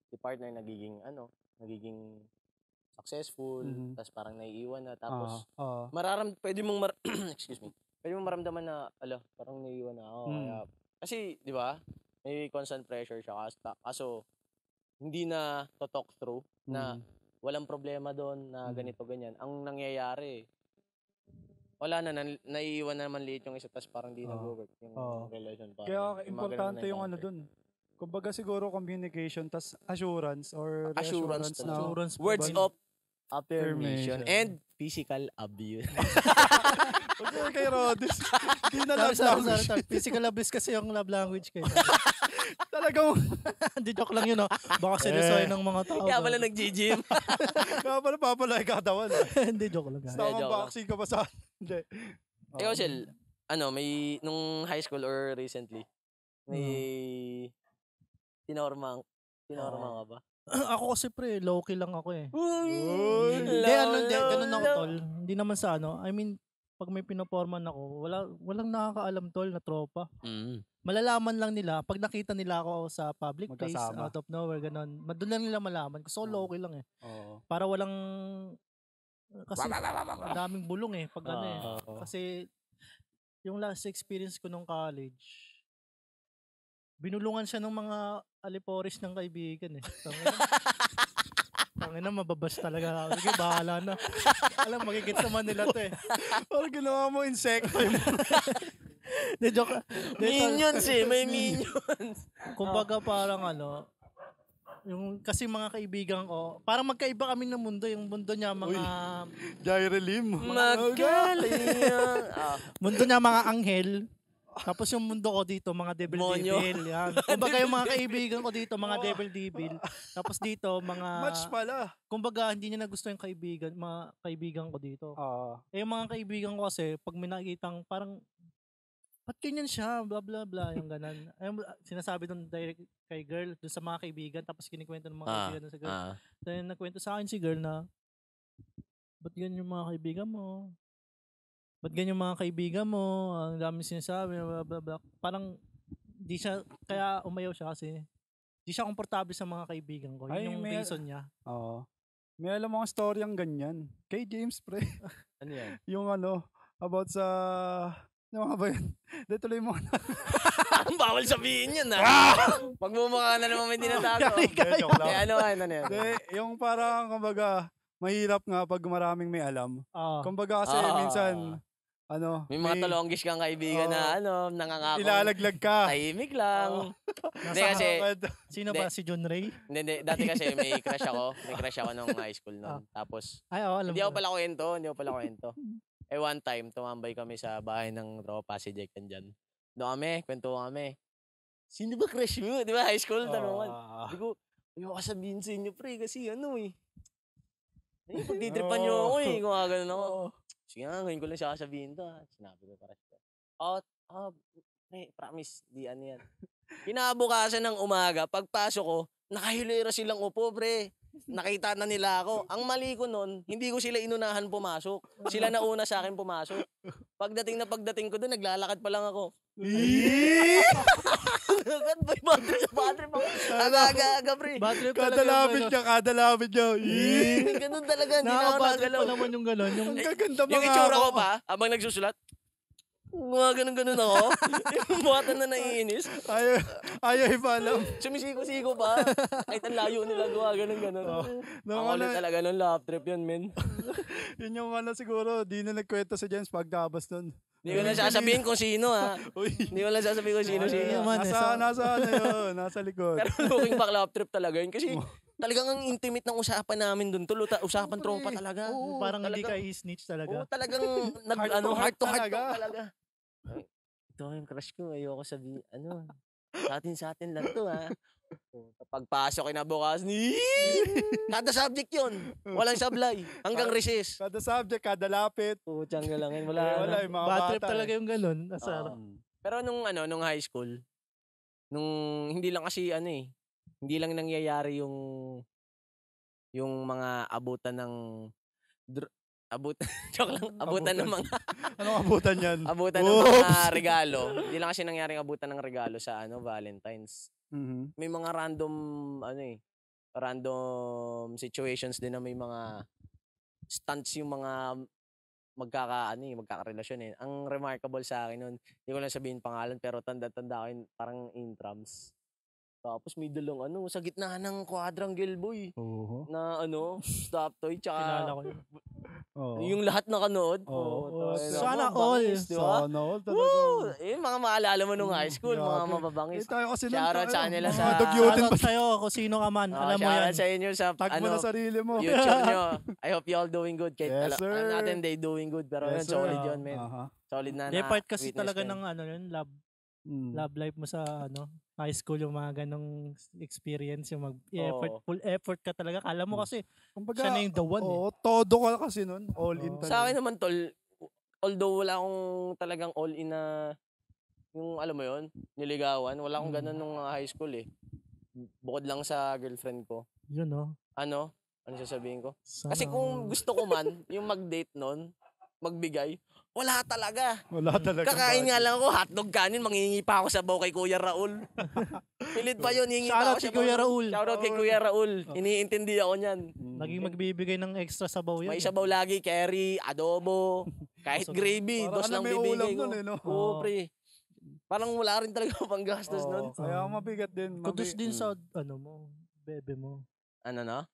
Speaker 3: si partner nagiging successful, tapos parang naiiwan na, tapos pwede mong pwede mong maramdaman na, parang naiiwan na ako. Kaya, kasi, di ba, may constant pressure siya, kaso, hindi na to-talk through, na walang problema doon, na ganito, ganyan. Ang nangyayari, wala na, naiiwan na naman liit yung isa, tapos parang di nag-work yung relation.
Speaker 2: Kaya importante yung doon. Kumbaga siguro communication, tas assurance or
Speaker 3: assurance
Speaker 2: na
Speaker 3: words of affirmation and physical abuse.
Speaker 2: Okay kay Rodis. Hindi na love
Speaker 1: language. Physical abuse kasi yung love language kayo.
Speaker 2: Talagang
Speaker 1: hindi, joke lang yun. Baka seryosoy ng mga tao.
Speaker 3: Kaya pala nag-gym.
Speaker 2: Kaya pala papalay katawan.
Speaker 1: Hindi, joke lang.
Speaker 2: Tamang vaccine ka pa sa hindi.
Speaker 3: Ikaw, Shel, may nung high school or recently, may tinorma ka ba?
Speaker 1: Ako kasi low-key lang ako eh.
Speaker 3: Hindi,
Speaker 1: ganun ako tol. Hindi naman sa I mean, pag may pinoporman ako, walang nakakaalam tol na tropa. Malalaman lang nila, pag nakita nila ako sa public place, out of nowhere, ganun. Doon lang nila malaman. Gusto ko low-key lang eh. Para walang, kasi daming bulong eh. Pag kasi, yung last experience ko nung college, binulungan siya ng mga aliporis ng kaibigan eh. Tangina, mababas talaga. Sige, bahala na. Alam, magigits naman nila to eh.
Speaker 2: Parang ginawa mo insekto.
Speaker 1: Joke.
Speaker 3: Minions eh, may minions.
Speaker 1: Kumbaga parang yung kasi mga kaibigan ko, parang magkaiba kami ng mundo. Yung mundo niya mga
Speaker 2: Jairelim.
Speaker 1: mundo niya mga anghel. Tapos yung mundo ko dito, mga devil-devil. Yan. Kumbaga yung mga kaibigan ko dito, mga devil-devil. Tapos dito, mga
Speaker 2: match pala.
Speaker 1: Kumbaga, hindi niya nagusto yung mga kaibigan ko dito. Yung mga kaibigan ko kasi, pag may nakikitang parang, ba't ganyan siya? Blah, blah, blah. Yung ganan. Sinasabi doon direct kay girl, doon sa mga kaibigan, tapos kinikwento ng mga kaibigan doon sa girl. Then, nagkwento sa akin si girl na, ba't ganyan yung mga kaibigan mo? Ba't ganyan yung mga kaibigan mo? Ang dami sinasabi, blah, blah, blah. Parang, di siya, kaya umayaw siya kasi, di siya komportable sa mga kaibigan ko. Yun yung reason niya.
Speaker 2: May alam akong story ang ganyan. Kay James, pre.
Speaker 3: Ano yan?
Speaker 2: Yung about sa, yung mga ba yun? Dito tuloy mo na.
Speaker 3: Bawal sabihin yun Pag bumaka na naman may tinatago.
Speaker 2: Joke lang.
Speaker 3: Ano yan?
Speaker 2: Yung parang, kumbaga, mahirap nga pag maraming may alam. Kumbaga kasi minsan,
Speaker 3: may mga talonggis kang kaibigan na nangangako.
Speaker 2: Ilalaglag ka.
Speaker 3: Tahimik lang. Hindi kasi,
Speaker 1: sino ba? Si John Ray?
Speaker 3: Hindi. Dati kasi may crush ako. May crush ako nung high school noon. Tapos,
Speaker 1: alam
Speaker 3: hindi ako pala kwento. One time, tumambay kami sa bahay ng tropa, si Jake nandyan. Doon kami, kwento kami. Sino ba crush mo? Di ba, high school, tanungan. Hindi ko, ayaw sabihin sa inyo, pre, kasi pagtitripan nyo ako kung gano'n ako. Sige nga, ngayon ko lang siya sabihin to, Sinabi ko crush ko. Pre, promise, di yan. Kinabukasan ng umaga, pagpasok ko, nakahilera silang upo, pre. Nakita na nila ako. Ang mali ko nun, hindi ko sila inunahan pumasok. Sila na una sa akin pumasok. Pagdating ko doon, naglalakad pa lang ako. Battery pa. Aga-aga, pre.
Speaker 2: Kada lapit niya.
Speaker 3: Ganun talaga, hindi na ako
Speaker 1: nagalaw. Pa naman yung gano'n.
Speaker 2: Ang gaganda
Speaker 3: yung itsura ko pa, habang nagsusulat, ganun ako. Yung buhatan na naiinis.
Speaker 2: Ayaw ipalam.
Speaker 3: Sumisiko-siko pa. Kahit ang layo nila ganun. Ang ulit talaga ng lap trip yun, men.
Speaker 2: Yun yung siguro, di na nagkwento si James pagtabas nun.
Speaker 3: Hindi ko lang sasabihin kung sino, ha. Hindi ko lang sasabihin kung sino.
Speaker 2: Nasa likod.
Speaker 3: Pero looking back, lap trip talaga yun. Kasi talagang ang intimate ng usapan namin dun. Usapan tropa talaga.
Speaker 1: Parang hindi ka i-snitch talaga.
Speaker 3: Talagang heart to heart talaga. Ito yung crush ko. Ayoko sabihin, sa atin lang to, ha. Pagpasok kinabukasan, kada subject yun. Walang sablay. Hanggang recess.
Speaker 2: Kada subject, kada lapit.
Speaker 3: Putsang galangin.
Speaker 2: Wala yung mga
Speaker 1: bad trip talaga yung ganun.
Speaker 3: Pero nung high school, hindi lang kasi hindi lang nangyayari yung mga abutan ng joke lang, abutan ng mga
Speaker 2: anong abutan yan?
Speaker 3: Abutan ng mga regalo. Hindi lang kasi nangyaring abutan ng regalo sa Valentine's.
Speaker 2: Mm-hmm.
Speaker 3: May mga random situations din na may mga stunts yung mga magkakarelasyon. Ang remarkable sa akin nun, hindi ko lang sabihin pangalan pero tanda-tanda ko yun, parang intrams. Tapos may dalang sa gitna ng quadrangle boy. Na stop toy tsaka
Speaker 1: kilala ko yun.
Speaker 3: Yung lahat nakanood.
Speaker 1: Sana all.
Speaker 2: Sana all talaga.
Speaker 3: Mga maalala mo nung high school, mga mababangis.
Speaker 2: Tayo kasi
Speaker 3: shoutout sa kanila sa
Speaker 1: shoutout sa'yo kung sino ka man. Alam mo yan.
Speaker 3: Shoutout sa inyo sa
Speaker 2: tag mo na sarili mo.
Speaker 3: YouTube nyo. I hope you all doing good.
Speaker 2: Yes, sir.
Speaker 3: Natin they doing good. Pero yun, solid yun, man. Solid na.
Speaker 1: Part kasi talaga ng love life mo sa high school, yung mga ganong experience, yung full effort ka talaga. Kala mo kasi siya na yung the one.
Speaker 2: Todo ka kasi nun. All in talaga.
Speaker 3: Sa akin naman, tol, although wala akong talagang all in na yung alam mo yun, niligawan. Wala akong ganun nung high school eh. Bukod lang sa girlfriend ko.
Speaker 1: Yun
Speaker 3: Ano sasabihin ko? Kasi kung gusto ko man, yung mag-date nun, magbigay, wala talaga. Kakain nga lang ako, hotdog kanin, mangingi pa ako sa baw kay Kuya Raul. Pilit pa yun, hingi pa ako sa
Speaker 1: Kuya Raul.
Speaker 3: Shoutout kay Kuya Raul. Iniintindi ako niyan.
Speaker 1: Naging magbibigay ng extra sabaw yan.
Speaker 3: May sabaw lagi, curry, adobo, kahit gravy, dos lang bibigay ko. Oo, pre. Parang wala rin talaga pang gastos nun.
Speaker 2: Kaya mabigat din.
Speaker 1: Kudos din sa bebe mo.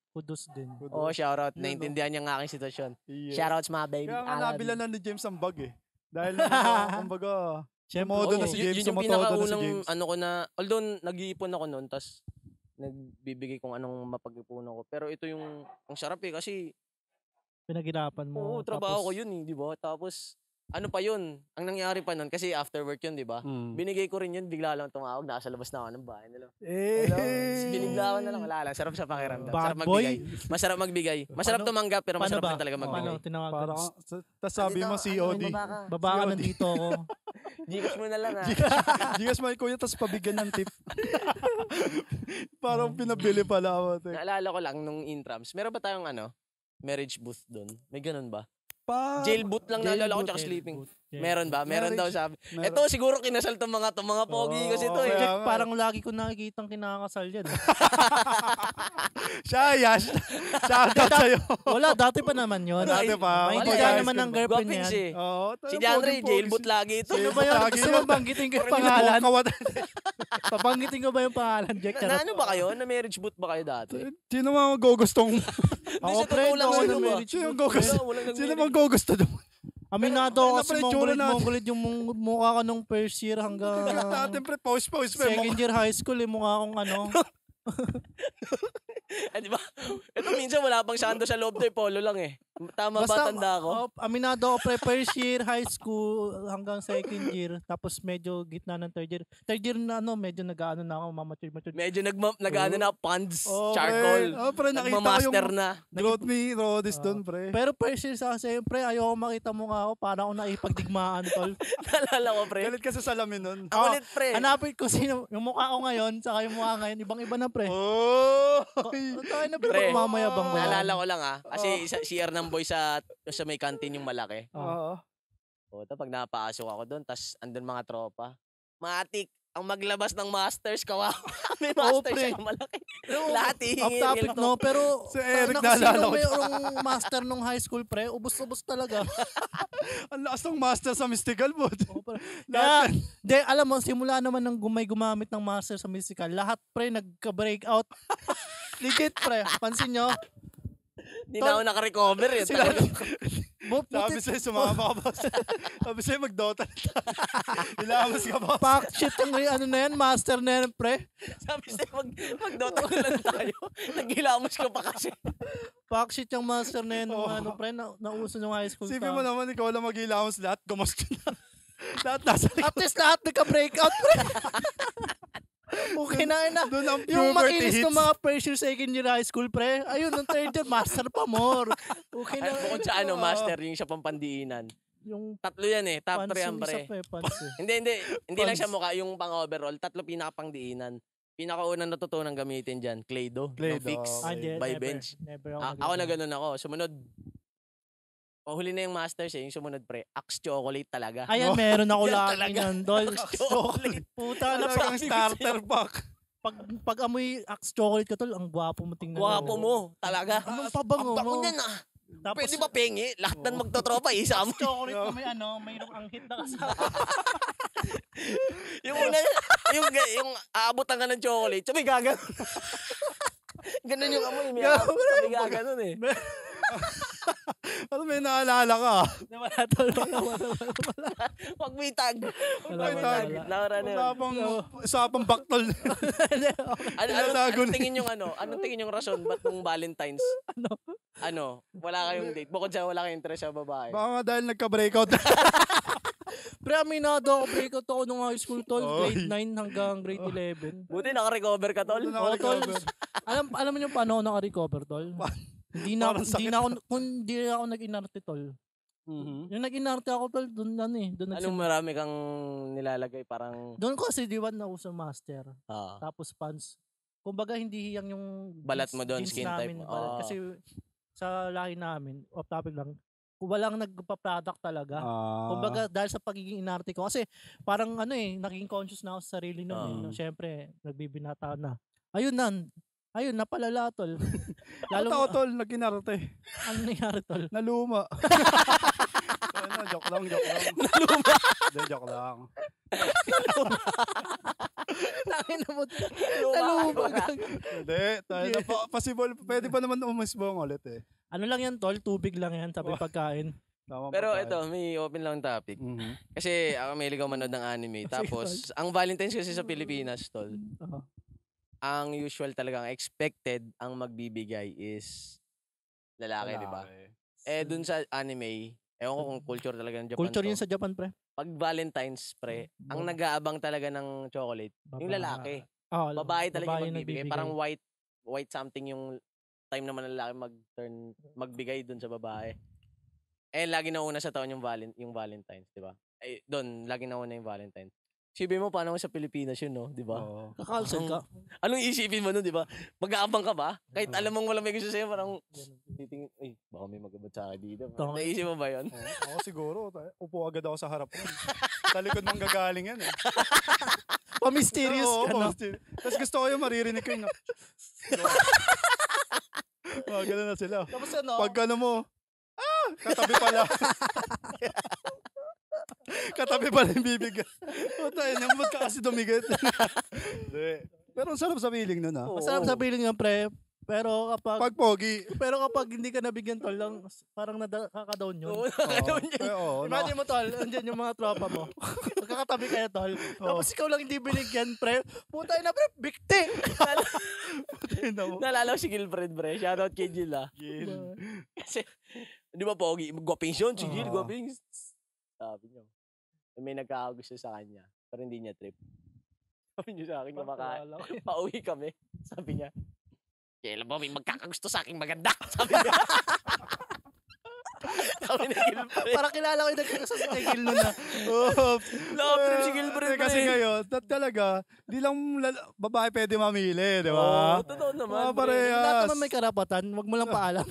Speaker 1: Kudos din.
Speaker 3: Shoutout. Naintindihan niya ang aking sitwasyon.
Speaker 2: Yes.
Speaker 3: Shoutouts mga baby.
Speaker 2: Kaya nga nabilan na ni James ang bag eh. Dahil kumbaga,
Speaker 1: modo
Speaker 2: na si James.
Speaker 3: Yun yung pinakaunang ko na, although nag-iipon ako noon, tas nagbibigay kung anong mapag-ipunan ko. Pero ito yung, ang sarap eh, kasi
Speaker 1: pinaghirapan mo.
Speaker 3: Oo, trabaho ko yun eh, di ba? Tapos, pa yun, ang nangyari pa nun, kasi after work yun, di ba? Binigay ko rin yun, bigla lang tumawag, nasa labas na ako ng bahay nila. Binigla ko na lang, wala lang, sarap sa pakiramdam. Sarap magbigay. Masarap magbigay. Masarap tumanggap, pero masarap din talaga magbigay.
Speaker 1: Paano tinawag ko?
Speaker 2: Tapos sabi mo COD.
Speaker 1: Baba ka, nandito ako.
Speaker 3: Gcash mo na lang ha.
Speaker 2: Gcash mo kuya, tapos pabigyan ng tip. Parang pinabili pala ako.
Speaker 3: Naalala ko lang nung intrams, meron ba tayong marriage booth doon? May ganun ba? Jail booth lang naalala ko tsaka sleeping. Meron ba? Meron daw sabi. Ito siguro kinasal tong mga pogi kasi to eh.
Speaker 1: Parang lagi ko nakikitang kinakasal yan.
Speaker 2: Siya, Yash. Shoutout sa'yo.
Speaker 1: Wala, dati pa naman yun.
Speaker 2: Dati pa.
Speaker 1: Maintindihan naman ng girlfriend yan.
Speaker 3: Si Janre, jail booth lagi ito.
Speaker 1: Ano ba yun? Gusto mo banggitin ko yung pangalan? Pabanggitin ko ba yung pangalan, Jack?
Speaker 3: Ano ba kayo? Na marriage booth ba kayo dati?
Speaker 2: Sino mga magugustong?
Speaker 1: Ako, friend, ako na marriage.
Speaker 2: Sino maggugusto doon?
Speaker 1: Aminado ako kasi mongolid yung mukha ko nung first year hanggang
Speaker 2: natin pre, pause.
Speaker 1: Second year high school, mukha akong
Speaker 3: di ba? Ito minsan wala pang sando sa loob to, polo lang eh. Tama ba tanda ko?
Speaker 1: Aminado ako pre, first year high school hanggang second year, tapos medyo gitna ng third year. Third year na medyo nag-aano na ako, mamature.
Speaker 3: Medyo nag-aano na ponds, charcoal.
Speaker 2: Pre, nakita ko yung growth ni Rodis doon, pre.
Speaker 1: Pero first year sa kasi, pre, ayoko makita mo nga ako, para ako naipagdigmaan, tol.
Speaker 3: Nalala ko, pre.
Speaker 2: Galit ka sa salamin nun.
Speaker 3: Ako ulit, pre.
Speaker 1: Hanapin ko sino, yung mukha ko ngayon, saka yung mukha ngayon, ibang-iba na, pre. Tayo na, pre, mamayabang ba yan?
Speaker 3: Naalala ko lang kasi CR ng boy sa may canteen yung malaki.
Speaker 2: Oo.
Speaker 3: Pag napasok ako doon, tas andun mga tropa. Matik, ang maglabas ng masters, kawawa. May masters yung malaki. Lahat hihingi.
Speaker 1: Off topic, no? Pero,
Speaker 2: si Eric naalala ko.
Speaker 1: Mayroong master nung high school, pre, ubos-ubos talaga.
Speaker 2: Ang lakas ng master sa mystical, bud.
Speaker 1: Kaya, alam mo, simula naman ng gumamit ng master sa mystical, lahat, pre, nagka-breakout. Legit, pre. Pansin nyo?
Speaker 3: Hindi na ako naka-recover eh.
Speaker 2: Sabi sa'yo, sumama ka ba? Sabi sa'yo, mag-Dota na tayo. Ilamas ka ba?
Speaker 1: Fuck shit yung master na yan, pre.
Speaker 3: Sabi sa'yo, mag-Dota na lang tayo. Nag-ilamos ka pa kasi.
Speaker 1: Fuck shit yung master na yan, pre, nauso yung high school.
Speaker 2: Sipin mo naman, ikaw lang mag-ilamos lahat, gumasto na. Lahat nasa likod.
Speaker 1: At least lahat nagka-breakout, pre. Okay na. Yung makinis ng mga first year, second year high school, pre. Ayun, ng third year, master pa more. Okay na.
Speaker 3: Bukod sa master, yung siya pang pandiinan.
Speaker 1: Yung
Speaker 3: tatlo yan top 3 yan, pre. Hindi lang siya mukha, yung pang overall, tatlo pinaka-pangdiinan. Pinakaunang natutunan gamitin dyan, Claydo. Fix, by bench. Ako na ganun ako. Sumunod, huli na yung masters yung sumunod, pre. Axe chocolate talaga.
Speaker 1: Ayan, meron ako lagi yan, dol.
Speaker 3: Axe chocolate.
Speaker 1: Puta na
Speaker 2: parang starter pack.
Speaker 1: Pag amoy Axe chocolate ka, tol, ang gwapo mo tingnan.
Speaker 3: Gwapo mo, talaga.
Speaker 1: Anong pabango mo?
Speaker 3: Ang bango niyan Tapos, pwede ba pengi? Lahat ng magtotropa, isa mo.
Speaker 1: Axe chocolate na mayroong anghit na kasama.
Speaker 3: Yung una, yung aabutan ka ng chocolate, sabi gaganon. Ganun yung amoy, may gaganon eh.
Speaker 2: Ano may naalala ka?
Speaker 1: Wala tol.
Speaker 3: Wag may tag.
Speaker 2: Usapang baktol.
Speaker 3: Anong tingin yung rason ba't nung Valentine's? Wala kayong date? Bukod sa wala kayong interest sa babae.
Speaker 2: Baka nga dahil nagka-breakout.
Speaker 1: Pre, aminado ako. Breakout ako nung high school, tol. Grade 9 hanggang grade 11.
Speaker 3: Buti naka-recover ka, tol.
Speaker 1: Tol. Alam mo yung paano naka-recover, tol? Hindi na ako nag-inarte, tol. Yung nag-inarte ako, tol, doon
Speaker 3: Anong marami kang nilalagay? Parang
Speaker 1: doon ko kasi diwan na uso master. Tapos pants. Kumbaga hindi hiyang yung
Speaker 3: balat mo doon, skin type.
Speaker 1: Kasi sa lahi namin, off topic lang, walang nagpa-product talaga. Kumbaga dahil sa pagiging inarte ko. Kasi parang naging conscious na ako sa sarili noon. Siyempre, nagbibinata na. Ayun, napalala, tol.
Speaker 2: Lalo ako, tol, nag-inarte.
Speaker 1: Ano nangyari, tol?
Speaker 2: Naluma. Joke lang.
Speaker 3: Naluma?
Speaker 2: Hindi, joke lang.
Speaker 1: Naluma.
Speaker 2: Hindi, possible. Pwede pa naman umisbong ulit eh.
Speaker 1: Ano lang yan, tol? Tubig lang yan, sabi pagkain.
Speaker 3: Pero ito, may open lang topic. Kasi ako may ligaw manood ng anime. Tapos, ang Valentine's kasi sa Pilipinas, tol, ang usual talagang expected ang magbibigay is lalaki, di ba? Dun sa anime, ewan ko kung culture talaga ng Japan.
Speaker 1: Culture yun sa Japan, pre.
Speaker 3: Pag Valentine's, pre, ang nag-aabang talaga ng chocolate, yung lalaki. Babae talaga yung magbibigay. Parang white something yung time naman ng lalaki magbigay dun sa babae. Lagi nauna sa taon yung Valentine's, di ba? Doon, lagi nauna yung Valentine's. Isipin mo, paano sa Pilipinas yun, no? Di ba?
Speaker 1: Kakalsad ka.
Speaker 3: Anong isipin mo nun, di ba? Mag-aabang ka ba? Kahit alam mong wala may gusto sa'yo, parang titingin, baka may mag-abot sa akin dito. Naisip mo ba yun?
Speaker 2: Ako siguro, upo agad ako sa harap mo. Sa likod mong gagaling yan eh.
Speaker 1: Pa-mysterious ka, no?
Speaker 2: Tapos gusto ko yung maririnig ko yung gano'n na sila.
Speaker 1: Tapos
Speaker 2: pag mo, katabi pala. Katabi pala yung bibig. Yung mood ka kasi dumigit. Pero ang sarap sa feeling nun,
Speaker 1: Masarap sa feeling ng pre. Pero
Speaker 2: pag pogi.
Speaker 1: Pero kapag hindi ka nabigyan, tol, lang parang nakaka-down yun.
Speaker 3: Nakaka-down yun.
Speaker 1: Imagine mo, tol, andyan yung mga tropa mo. Magkakatabi kayo, tol. Tapos ikaw lang hindi binigyan, pre. Putay na, pre, bikti.
Speaker 3: Nalala ko si Gilfred, pre. Shoutout kay Gil,
Speaker 2: Gil.
Speaker 3: Kasi Di ba, pogi? Gwapings yun. Sigil, gwapings. Sabi niya. May nagkakagusto sa kanya. Pero hindi niya trip. Sabi niya sa akin, pauwi kami. Sabi niya, kailan ba may magkakagusto sa akin maganda? Sabi niya. Sabi ni Gilbert.
Speaker 1: Parang kilala ko yung nagkakagusto sa kay Gil nun na.
Speaker 3: Love trip si Gilbert.
Speaker 2: Kasi ngayon, talaga, di lang babae pwede mamili, di ba?
Speaker 3: Totoo naman.
Speaker 1: Lahat naman may karapatan. Wag mo lang paalam.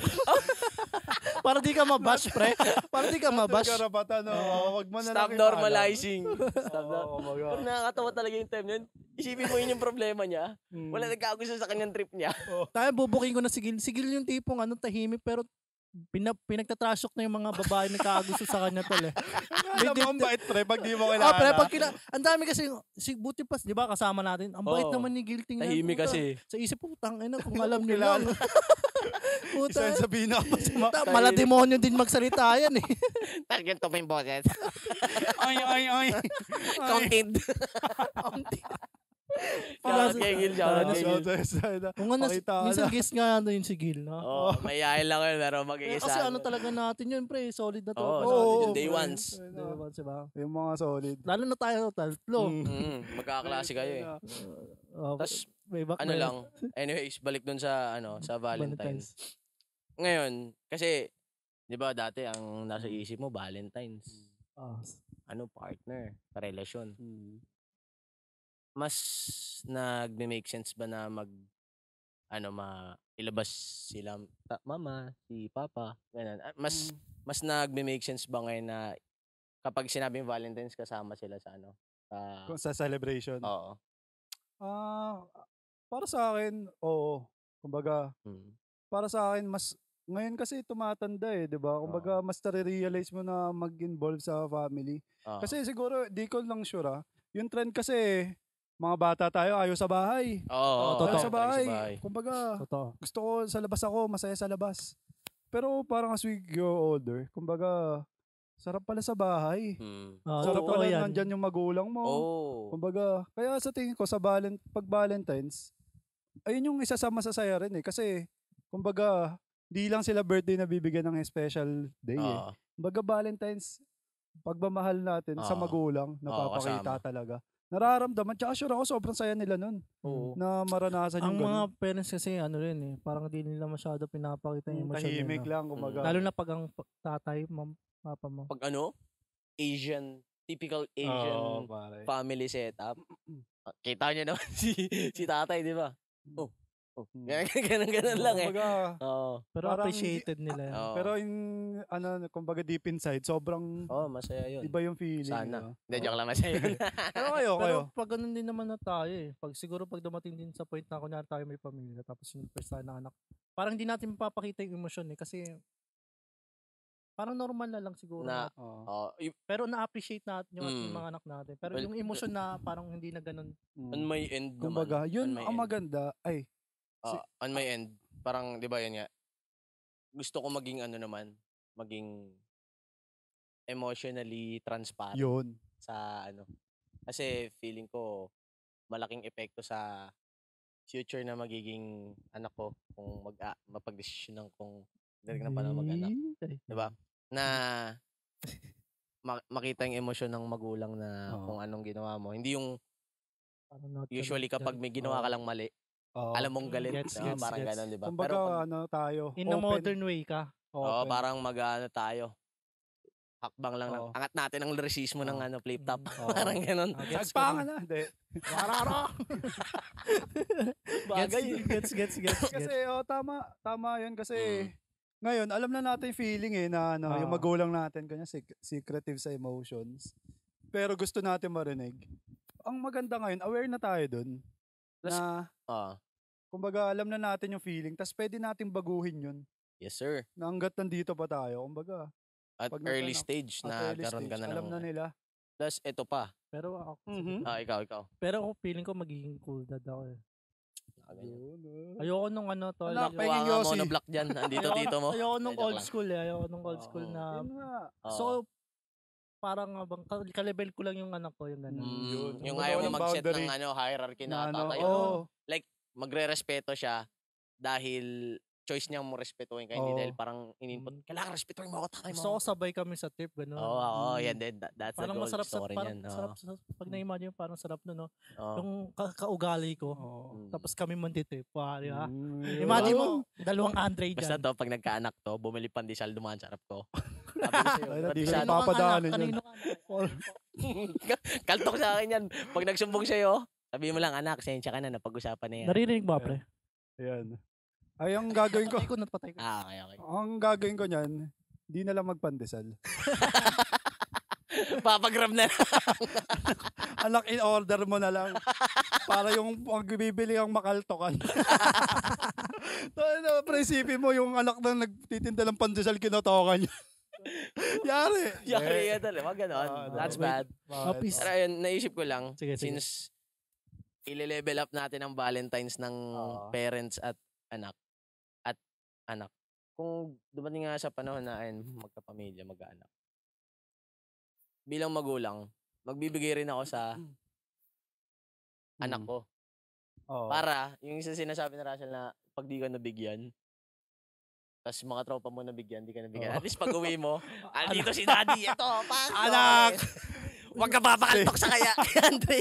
Speaker 1: Para di ka mabash, pre. Para di ka mabash.
Speaker 2: Karapatan, wag mo na
Speaker 3: Stop normalizing. Pero nakakatawa talaga yung time nun. Isipin mo yun yung problema niya. Wala nagkagusto sa kanyang trip niya.
Speaker 1: Tayo bubuking ko na si Gil. Si Gil yung tipong tahimik pero pinagtatrashok na yung mga babae na nagkakagusto sa kanya tol eh.
Speaker 2: Alam mo, ang bait pre, pag di mo kilala.
Speaker 1: Pre, ang dami kasi, buti pa, di ba, kasama natin. Ang bait naman ni Gil, tingnan.
Speaker 3: Tahimik kasi.
Speaker 1: Sa isip, putang ina, kung alam nila.
Speaker 2: Isa sabihin na pa
Speaker 1: malademonyo din magsalita yan eh.
Speaker 3: Target to pa yung boses.
Speaker 2: Ay.
Speaker 3: Counted. Shoutout kay Gil.
Speaker 1: Kung minsan guest nga yun si Gil.
Speaker 3: May yahin lang yun, pero mag-iisa.
Speaker 1: Kasi talaga natin yun, pre. Solid na to.
Speaker 3: Solid. Day ones.
Speaker 1: Diba?
Speaker 2: Yung mga solid.
Speaker 1: Lalo na tayo, tatlo.
Speaker 3: Magkakaklase kayo eh. Tapos, anyways, balik dun sa Valentine's. Ngayon, kasi, di ba dati ang nasa isip mo, Valentine's. Partner, relasyon. Mas nagme-make sense ba na ilabas sila mama, si papa, ganun. Mas nagme-make sense ba ngayon na kapag sinabing Valentine's kasama sila sa
Speaker 2: sa celebration?
Speaker 3: Oo.
Speaker 2: Para sa akin, oo. Kumbaga, para sa akin mas ngayon kasi tumatanda eh, 'di ba? Kumbaga mas na-realize mo na mag-involve sa family. Kasi siguro di ko lang sure yung trend kasi mga bata tayo, ayaw sa bahay.
Speaker 1: Totoo.
Speaker 2: Sa bahay. Kumbaga, gusto ko sa labas ako, masaya sa labas. Pero parang as we grow older, kumbaga, sarap pala sa bahay. Sarap pala nandyan yung magulang mo. Kumbaga, kaya sa tingin ko, pag Valentine's, ayun yung isa sa masasaya rin eh. Kasi, kumbaga, di lang sila birthday na bibigyan ng special day eh. Kumbaga, Valentine's, pagmamahal natin sa magulang, napapakita talaga. Nararamdaman. Tsaka sure ako, sobrang saya nila nun. Na maranasan yung
Speaker 1: mga parents kasi rin eh. Parang di nila masyado pinapakita yung emosyon.
Speaker 2: Tahimik lang, kumaga.
Speaker 1: Lalo na pag ang tatay, papa mo.
Speaker 3: Pag typical Asian family setup. Kita nyo naman si tatay, di ba? Ganun lang eh.
Speaker 1: Pero appreciated nila.
Speaker 2: Pero kumbaga deep inside, sobrang
Speaker 3: masaya yun.
Speaker 2: Iba yung feeling.
Speaker 3: Sana. Hindi, joke lang, masaya yun.
Speaker 2: Pero
Speaker 1: pag ganun din naman na tayo eh. Siguro pag dumating din sa point na kunyari tayo may pamilya, tapos yung first tayo ng anak, parang hindi natin mapapakita yung emosyon eh. Kasi parang normal na lang siguro. Pero na-appreciate natin yung mga anak natin. Pero yung emosyon na parang hindi na ganun.
Speaker 3: On my end naman.
Speaker 2: Kumbaga, yun ang maganda.
Speaker 3: On my end, parang, di ba yan nga, gusto ko maging emotionally transparent.
Speaker 2: Yun.
Speaker 3: Sa Kasi feeling ko, malaking epekto sa future na magiging anak ko kung mapag-desisyonan kung dali na pala mag-anak. Di ba? Na makita yung emosyon ng magulang na kung anong ginawa mo. Hindi yung usually kapag may ginawa ka lang mali, alam mong galit. Parang gano'n, di ba?
Speaker 2: Kumbaga, tayo.
Speaker 1: In a modern way ka.
Speaker 3: Parang tayo. Hakbang lang lang. Angat natin ang resismo ng flip top. Parang gano'n.
Speaker 2: Sagpangan na. Hindi.
Speaker 1: Bagay. Gets.
Speaker 2: Kasi, tama yun. Kasi, ngayon, alam na natin yung feeling eh, na yung magulang natin, kanya secretive sa emotions. Pero gusto natin marinig. Ang maganda ngayon, aware na tayo dun. Kumbaga, alam na natin yung feeling, tas pwede nating baguhin yun.
Speaker 3: Yes, sir.
Speaker 2: Na hanggat nandito pa tayo, kumbaga.
Speaker 3: At early stage na karoon ka na
Speaker 2: alam na nila.
Speaker 3: Plus, ito pa.
Speaker 1: Pero ako,
Speaker 3: ikaw.
Speaker 1: Pero ako, feeling ko magiging cool dad ako eh. Ayoko nung tol.
Speaker 3: Ayoko monoblock dyan. Andito tito mo.
Speaker 1: Ayoko nung old school eh. Ayoko nung old school na. So, parang ka-level ko lang yung anak ko, yung gano'n.
Speaker 3: Yung ayaw mo mag-set ng hierarchy na tatay. Like, magre-respeto siya dahil choice niyang mo respetuhin ka, hindi dahil parang in-input, kailangan respetuhin mo ako, takay mo.
Speaker 1: Gusto ko sabay kami sa trip, gano'n.
Speaker 3: Oo, yan din. That's
Speaker 1: parang
Speaker 3: the goal
Speaker 1: masarap
Speaker 3: story niyan.
Speaker 1: Sarap, pag na-imagine, parang sarap na, no? Yung kaugali ko, tapos kami mantitrip, di ba? Imagine mo, dalawang Andre dyan.
Speaker 3: Basta to, pag nagkaanak to, bumili pandesal, dumaan sa harap ko.
Speaker 2: Hindi ko papadaanin yun.
Speaker 3: Kaltok sa akin yan. Pag nagsumbong sa'yo, sabi mo lang, anak, sensya ka na, napag-usapan na yan.
Speaker 1: Naririnig ba, pre?
Speaker 2: Ayan. Ay, ang gagawin ko.
Speaker 1: Okay.
Speaker 2: Ang gagawin ko niyan, di na lang magpandesal.
Speaker 3: Papagrab na lang.
Speaker 2: Anak, in-order mo na lang. Para yung magbibili ang makaltokan. Prinsipyo mo yung anak na nagtitinda ng pandesal, kinotokan niya.
Speaker 3: Yari yan talaga. Wag ganon. That's bad. Pero ayun, naisip ko lang, since ile-level up natin ang Valentine's ng parents at anak. Kung dumating nga sa panahon na magkapamilya, mag-anak. Bilang magulang, magbibigay rin ako sa anak ko. Para, yung isa sinasabi na Russell na pag di ka nabigyan, tapos mga tropa mo nabigyan, di ka nabigyan. At least pag uwi mo, andito si daddy, ito,
Speaker 2: anak!
Speaker 3: Huwag ka papakaltok sa kaya, Andre.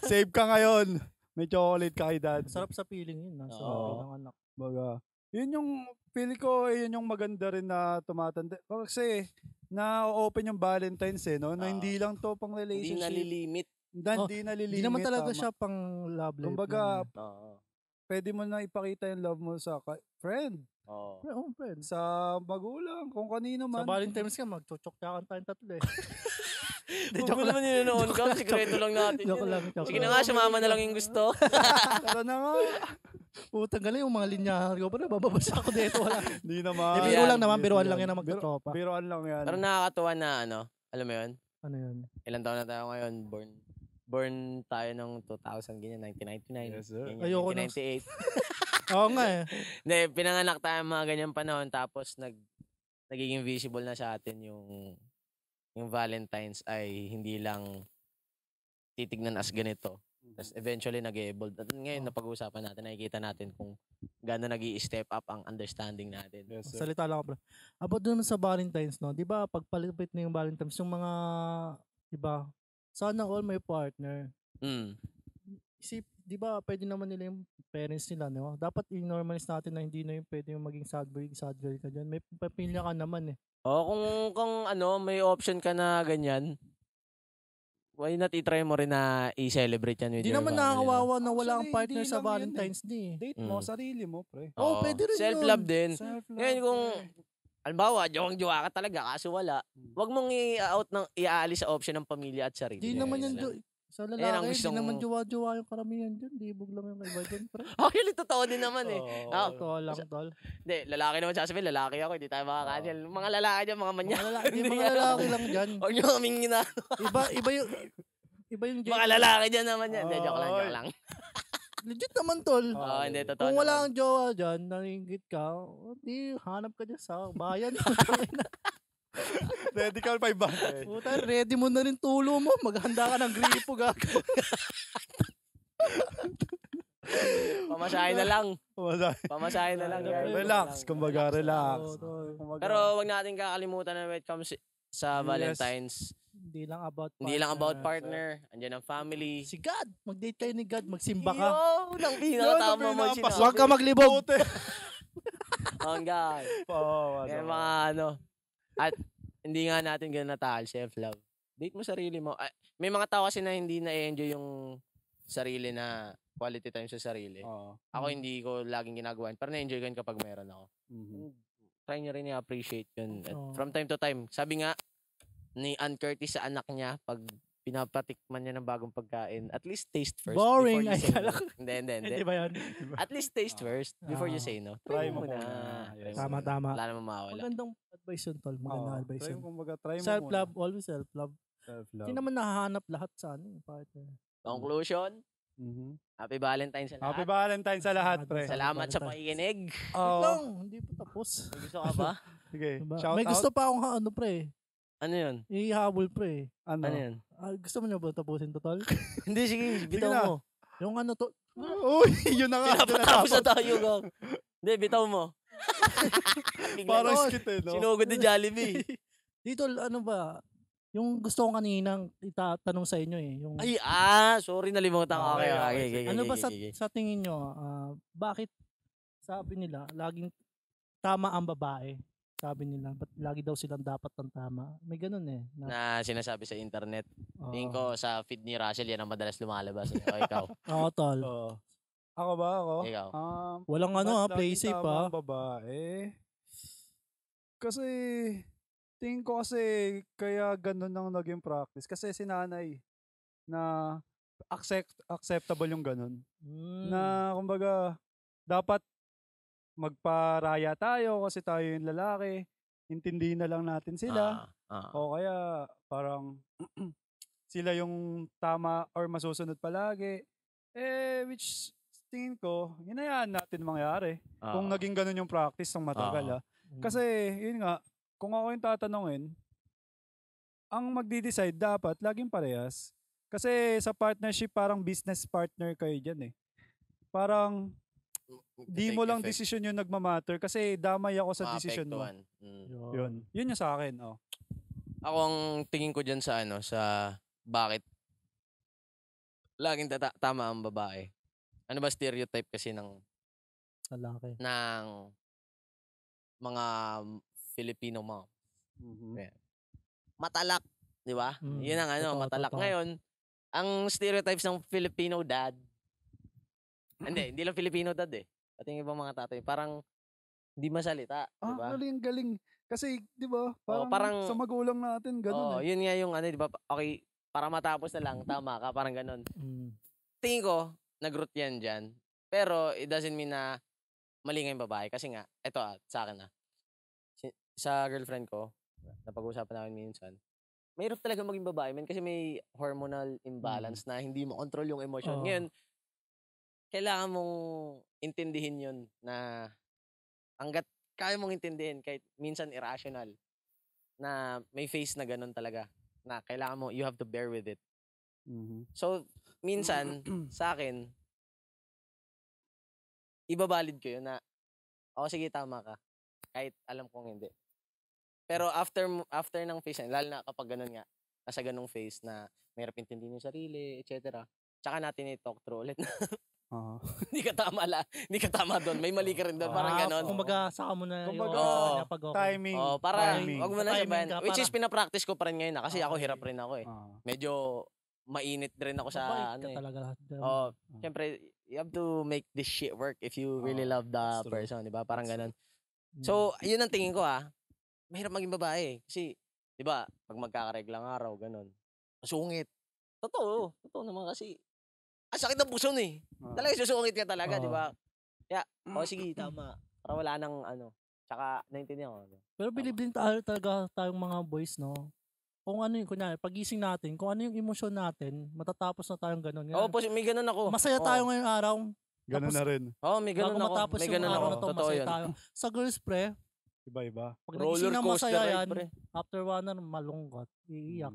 Speaker 2: Save ka ngayon. May chocolate ka kay dad.
Speaker 1: Sarap sa feeling yun. Bilang anak.
Speaker 2: Baga. Yun yung, feeling ko, yun yung maganda rin na tumatanda. Kasi, na-open yung Valentine's no? Na hindi lang to pang relationship.
Speaker 3: Hindi nalilimit.
Speaker 2: Hindi nalilimit.
Speaker 1: Hindi naman talaga siya pang love life.
Speaker 2: Kumbaga, pwede mo na ipakita yung love mo sa friend.
Speaker 1: Friend.
Speaker 2: Sa magulang, kung kanino man.
Speaker 1: Sa Valentine's ka, magchochok ka tayong tatlo
Speaker 3: Joke naman yun noon ka, sikreto lang natin.
Speaker 1: Joke lang.
Speaker 3: Sige na nga, sumama na lang yung gusto.
Speaker 2: Tara na nga.
Speaker 1: Putang galing yung mga linya ko, pero bababasa ako dito.
Speaker 2: Hindi naman.
Speaker 1: Biruan lang yan na magkatropa.
Speaker 2: Biruan lang yan.
Speaker 3: Pero nakakatuwa na alam mo yun?
Speaker 1: Ano yun?
Speaker 3: Ilang taon na tayo ngayon, born tayo ng 2000, ganyan, 1999.
Speaker 2: Yes, sir.
Speaker 3: Ganyan,
Speaker 1: Ayoko
Speaker 3: 1998.
Speaker 1: Oo nga
Speaker 3: Hindi, pinanganak tayo mga ganyan panahon, tapos nagiging visible na sa atin yung Valentine's ay hindi lang titignan as ganito. Tapos eventually nag-evolve. At ngayon napag-uusapan natin, nakikita natin kung gaano nag-i-step up ang understanding natin.
Speaker 1: Yes, salita lang ako, bro. About dun sa Valentine's, no? Di ba, pagpalipit na yung Valentine's, yung mga, di ba, sana all may partner. Di ba, pwede naman nila yung parents nila, no? Dapat i-normalize natin na hindi na yung pwede yung maging sad boy, sad girl ka dyan. May pamilya ka naman
Speaker 3: kung may option ka na ganyan, why not i-try mo rin na i-celebrate yan with
Speaker 1: your family? Di naman nakakawawa na wala kang partner sa Valentine's Day.
Speaker 2: Date mo, sarili mo, pre.
Speaker 1: Pwede rin
Speaker 3: self-love din. Ngayon kung, halimbawa, jowang-jowa ka talaga, kaso wala, wag mong i-aalis sa option ng pamilya at sarili.
Speaker 1: Di naman yan, sa lalaki, di naman jowa-jowa yung karamihan dyan. Libog lang yung iba dyan, pre.
Speaker 3: Yun, totoo din naman
Speaker 1: Totoo lang, tol.
Speaker 3: Hindi, lalaki naman sasabihin, lalaki ako, hindi tayo makakancel. Mga lalaki dyan, mga manya.
Speaker 1: Mga lalaki lang dyan.
Speaker 3: Huwag nyo kaming ginano.
Speaker 1: Iba yung
Speaker 3: mga lalaki dyan naman yan. Joke lang.
Speaker 1: Legit naman, tol.
Speaker 3: Hindi, totoo.
Speaker 1: Kung wala kang jowa dyan, naringgit ka, di, hanap ka dyan sa bayan.
Speaker 2: Ready ka 500.
Speaker 1: Puta, ready mo na rin tulo mo. Maghanda ka ng gripo, gago.
Speaker 3: Pamasahin na lang. Pamasahin na lang.
Speaker 2: Relax, kumbaga, relax.
Speaker 3: Pero wag natin kakalimutan na when it comes sa Valentine's.
Speaker 1: Hindi lang
Speaker 3: about partner. Andiyan ang family.
Speaker 1: Si God. Mag-date kayo ni God. Magsimba ka.
Speaker 3: Nang pinakatama mo.
Speaker 1: Huwag ka maglibog.
Speaker 3: Hanggang. Kaya mga at hindi nga natin ganun natahal, self-love. Date mo sarili mo. May mga tao kasi na hindi na-enjoy yung sarili na quality time sa sarili. Ako hindi ko laging ginagawa. Pero na-enjoy ko yun kapag meron ako. Try nyo rin i-appreciate yun. From time to time. Sabi nga ni Ann Curtis sa anak niya, pag pinapatikman niya ng bagong pagkain, at least taste first.
Speaker 1: Boring.
Speaker 3: Ay, kalak. Hindi.
Speaker 1: Hindi ba yan?
Speaker 3: At least taste first before you say no.
Speaker 2: Try mo na.
Speaker 1: Tama.
Speaker 3: Wala namang mawala.
Speaker 1: Magandang advice yun, tol. Magandang advice yun.
Speaker 2: Try mo
Speaker 1: self-love, always self-love. Hindi naman nahahanap lahat sa partner.
Speaker 3: Conclusion, Happy Valentine's sa lahat.
Speaker 2: Happy Valentine's sa lahat, pre.
Speaker 3: Salamat sa pakikinig.
Speaker 1: Hindi pa tapos.
Speaker 3: May gusto ka ba?
Speaker 2: Sige,
Speaker 1: may gusto pa akong pre.
Speaker 3: Ano yun?
Speaker 1: Ihabol, pre.
Speaker 3: Ano yun?
Speaker 1: Gusto mo niya ba tapusin total?
Speaker 3: Hindi, sige. Bitaw mo.
Speaker 1: Yung
Speaker 2: Uy, yun na nga.
Speaker 3: Pinapatapos na tayo. Hindi, bitaw mo.
Speaker 2: Parang skit eh, no?
Speaker 3: Sinugod ni Jollibee.
Speaker 1: Dito, ano ba? Yung gusto ko kaninang itatanong sa inyo eh. Yung,
Speaker 3: sorry, nalimutan ko. Okay.
Speaker 1: Ano ba sa tingin nyo, bakit sabi nila, laging tama ang babae? Sabi nila, ba't lagi daw silang dapat ang tama? May ganun eh.
Speaker 3: Na sinasabi sa internet. Tingin ko sa feed ni Russell, yan ang madalas lumalabas. O ikaw?
Speaker 1: Oo, tol.
Speaker 2: Ako ba?
Speaker 3: Ikaw?
Speaker 1: Walang play safe
Speaker 2: ha. Babae. Kasi, tingin ko kasi kaya ganun ang naging practice. Kasi si nanay na acceptable yung ganun. Na kumbaga, dapat magparaya tayo kasi tayo yung lalaki. Intindihin na lang natin sila. O kaya parang sila yung tama or masusunod palagi. Which tingin ko, hinayaan natin mangyari. Kung naging ganun yung practice ng matagal. Kasi, yun nga, kung ako yung tatanungin, ang magdi-decide dapat laging parehas. Kasi sa partnership, parang business partner kayo dyan eh. Parang, di mo lang desisyon yung nagmamatter kasi damay ako sa desisyon mo. Yun yung sa akin.
Speaker 3: Ako ang tingin ko dyan sa sa bakit laging tama ang babae. Ano ba stereotype kasi ng
Speaker 1: lalaki?
Speaker 3: Ng mga Filipino mom. Matalak, di ba? Yun ang matalak. Ngayon, ang stereotypes ng Filipino dad, hindi lang Filipino dad eh. Pati yung ibang mga tatay, parang hindi masalita, di ba?
Speaker 2: Galing. Kasi, di ba, parang sa magulang natin, ganun eh.
Speaker 3: Yun nga yung di ba, okay, para matapos na lang, tama ka, parang ganun. Tingin ko, nag-root yan dyan. Pero, it doesn't mean na mali nga yung babae. Kasi nga, eto sa akin sa girlfriend ko, napag-uusapan namin minsan, mahirap talaga maging babae, kasi may hormonal imbalance na hindi mo control yung emotion. Ngayon, kailangan mong intindihin yun na hanggat kaya mong intindihin kahit minsan irrational na may face na ganun talaga na kailangan mo, you have to bear with it. So, minsan, sa akin, ibabalid ko yun na sige, tama ka. Kahit alam kong hindi. Pero after ng face, lalo na kapag ganun nga, nasa ganung face na mahirap intindihin yung sarili, etc. Tsaka natin i-talk through ulit. Hindi ka tama doon. May mali ka rin doon. Parang ganon.
Speaker 1: Kumbaga, saka mo na
Speaker 2: timing.
Speaker 3: Parang, wag mo na sabayan. Which is, pinapractice ko pa rin ngayon kasi ako hirap rin ako eh. Medyo mainit rin ako sa
Speaker 1: talaga.
Speaker 3: Siyempre, you have to make this shit work if you really love the person, di ba? Parang ganon. So, yun ang tingin ko mahirap maging babae. Kasi, di ba, pag magkakareglang araw, ganon. Masungit. Totoo naman kasi. Ang sakit ng puso eh. Talaga susungit ka talaga, di ba? Kaya, sige, tama. Para wala nang Tsaka, naintindihan ko.
Speaker 1: Pero believe din talaga tayong mga boys, no? Kung ano yung, kunyari, pagising natin, kung ano yung emosyon natin, matatapos na tayong ganun.
Speaker 3: May ganun ako.
Speaker 1: Masaya tayo ngayong araw.
Speaker 2: Ganun na rin.
Speaker 3: May ganun ako.
Speaker 1: Matapos
Speaker 3: may
Speaker 1: yung araw na to,
Speaker 3: totoo
Speaker 1: masaya
Speaker 3: yun.
Speaker 1: tayo. Sa girls, pre,
Speaker 2: iba-iba.
Speaker 1: Pag nagising na masaya yan, after 1 hour, malungkot, iiyak.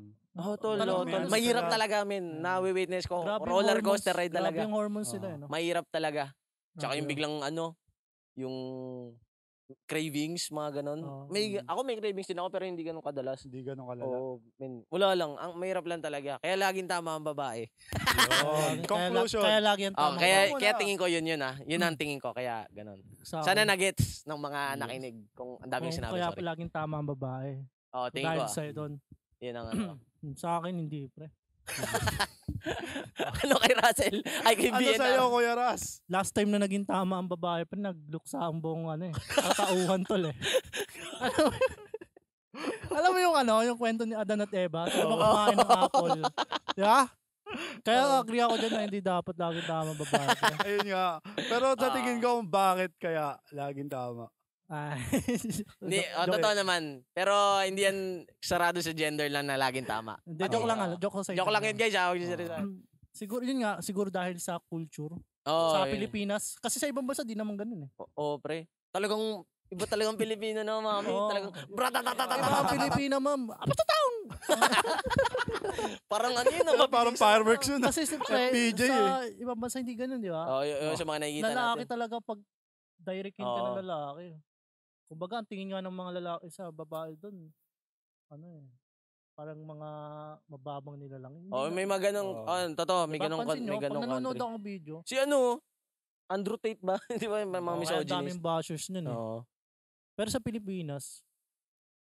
Speaker 3: Tol. Mahirap talaga, na-witness ko. Roller coaster ride talaga.
Speaker 1: Grabe yung hormones sila, no?
Speaker 3: Mahirap talaga. Tsaka yung biglang yung cravings, mga ganon. May cravings din ako pero hindi ganun kadalas.
Speaker 2: Hindi ganun kalala.
Speaker 3: Wala lang. Ang mahirap lang talaga. Kaya laging tama ang babae.
Speaker 2: Conclusion.
Speaker 1: Kaya lagi ang tama.
Speaker 3: Kaya tingin ko yun Yun ang tingin ko. Kaya ganun. Sana na-gets ng mga nakinig kung ang daming sinabi.
Speaker 1: Kaya laging tama ang babae.
Speaker 3: Tingin ko.
Speaker 1: Dahil sa'yo doon.
Speaker 3: Yun ang
Speaker 1: Sa akin, hindi, pre.
Speaker 3: Ano kay Russell? Ay, kay
Speaker 2: Ano sa'yo, Kuya Ras?
Speaker 1: Last time na naging tama ang babae, pre, nagluksa ang buong katauhan tol eh. Alam mo yung yung kwento ni Adan at Eva? Sila kumakain ng apple. Diba? Kaya agree ako dyan na hindi dapat laging tama ang babae.
Speaker 2: Ayun nga. Pero sa tingin ko, bakit kaya laging tama?
Speaker 3: Hindi, totoo naman. Pero hindi yan sarado sa gender lang na laging tama.
Speaker 1: Joke lang joke ko sa
Speaker 3: Joke lang yun guys.
Speaker 1: Siguro yun nga, siguro dahil sa culture. Sa Pilipinas. Kasi sa ibang bansa di naman ganun eh.
Speaker 3: Pre. Talagang iba talagang Pilipino na mami. Talagang
Speaker 1: Iba Pilipina ma'am. Apatataong!
Speaker 3: Parang yun.
Speaker 2: Parang fireworks yun.
Speaker 1: Kasi sa ibang bansa hindi ganun, di ba?
Speaker 3: Sa mga nakikita natin.
Speaker 1: Lalaki talaga pag direct ka ng lalaki. Kumbaga, ang tingin nga ng mga lalaki sa babae doon, parang mga mababang nila lang.
Speaker 3: May mga ganong, totoo, may ganong country.
Speaker 1: Pag nanonood akong video.
Speaker 3: Si Andrew Tate ba? Di ba yung mga misogynist?
Speaker 1: Daming bashers nun Pero sa Pilipinas,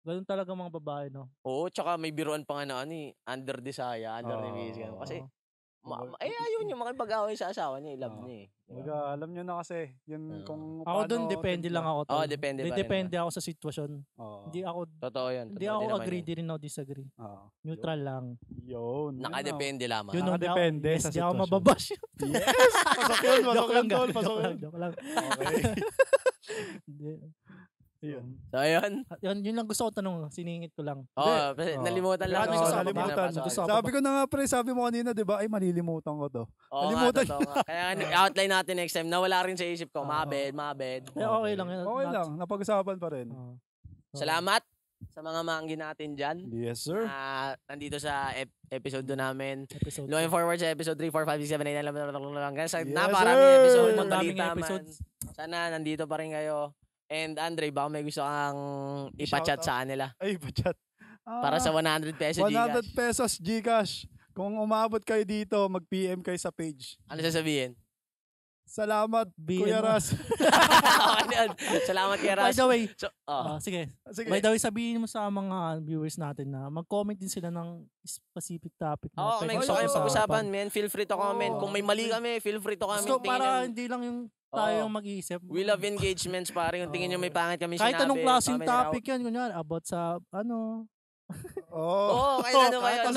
Speaker 1: ganun talaga mga babae, no?
Speaker 3: Oo, tsaka may biruan pa nga na under Desaya, under ni Miss. Kasi, ayaw niya makipag-away sa asawa niya, love niya
Speaker 2: alam niyo na kasi, yun kung
Speaker 1: ako doon, depende lang ako.
Speaker 3: Depende pa rin.
Speaker 1: Depende ako sa sitwasyon. Hindi ako,
Speaker 3: totoo yan.
Speaker 1: Hindi ako agree, di rin ako disagree. Neutral lang.
Speaker 2: Yun.
Speaker 3: Nakadepende lamang.
Speaker 2: Nakadepende sa
Speaker 1: sitwasyon. Hindi ako mababash.
Speaker 2: Yes! Pasok yun,
Speaker 1: Joke lang.
Speaker 2: Okay.
Speaker 1: Yun.
Speaker 3: So, ayun.
Speaker 1: Yun lang gusto ko tanong. Siningit ko lang.
Speaker 3: Nalimutan lang.
Speaker 2: Nalimutan. Sabi ko na nga sabi mo kanina, di ba? Ay, malilimutan ko to.
Speaker 3: Nalimutan. Kaya outline natin next time. Nawala rin sa isip ko. Mabed.
Speaker 1: Okay lang.
Speaker 2: Okay lang. Napag-usapan pa rin.
Speaker 3: Salamat sa mga manggi natin dyan.
Speaker 2: Yes, sir.
Speaker 3: Nandito sa episode 2 namin. Looking forward sa episode 3, 4, 5, 6, 7, 8, 9, 10, 11, 12, napakarami episode. Magbalita man. Sana nandito pa rin kayo. And Andre, baka may gusto kang ipa-chat sa kanila.
Speaker 2: Ay, ipa-chat.
Speaker 3: Para sa 100 pesos
Speaker 2: 100 pesos Gcash. Kung umabot kayo dito, mag-PM kayo sa page.
Speaker 3: Ano sasabihin?
Speaker 2: Salamat, Kuya Ras.
Speaker 3: Salamat, Kuya Ras.
Speaker 1: By the way, sige. By the way, sabihin mo sa mga viewers natin na mag-comment din sila ng specific topic.
Speaker 3: May gusto kayong pag-usapan, man. Feel free to comment. Kung may mali kami, feel free to comment.
Speaker 1: So, para hindi lang yung tayo mag-iisip.
Speaker 3: We love engagements, pare. Yung tingin nyo may pangit kami sinabi.
Speaker 1: Kahit anong klaseng topic yan, kunyari, about sa,
Speaker 3: kahit ano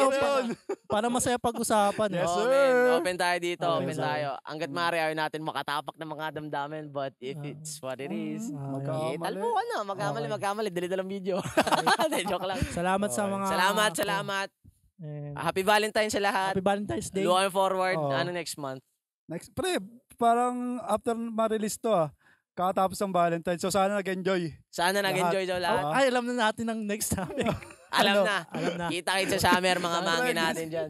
Speaker 3: ba yun.
Speaker 1: Para masaya pag-usapan.
Speaker 2: Yes, sir.
Speaker 3: Open tayo dito. Open tayo. Hanggat maaari ayaw natin makatapak ng mga damdamin, but if it's what it is, talbo ka na. Magkamali. Delete lang video. Joke lang.
Speaker 1: Salamat sa mga...
Speaker 3: Salamat. Happy Valentine's sa lahat.
Speaker 1: Happy Valentine's Day.
Speaker 3: Looking forward. Next month?
Speaker 2: Parang after ma-release to kakatapos ng Valentine's. So sana nag-enjoy.
Speaker 3: Daw lahat.
Speaker 1: Ay, alam na natin ang next topic.
Speaker 3: Alam na. Kita sa summer mga mangin natin dyan.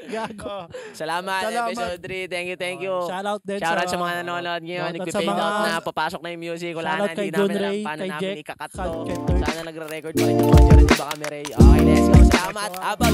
Speaker 1: Gago.
Speaker 3: Salamat. Episode 3. Thank you.
Speaker 1: Shoutout din.
Speaker 3: Shoutout sa mga nanonood ngayon. Nagpe-fade out na. Papasok na yung music. Wala na. Hindi namin alam paano namin ikakat to. Sana nagre-record pa rin yung audio rin ba kami, Ray. Okay, let's go. Salamat. Abang.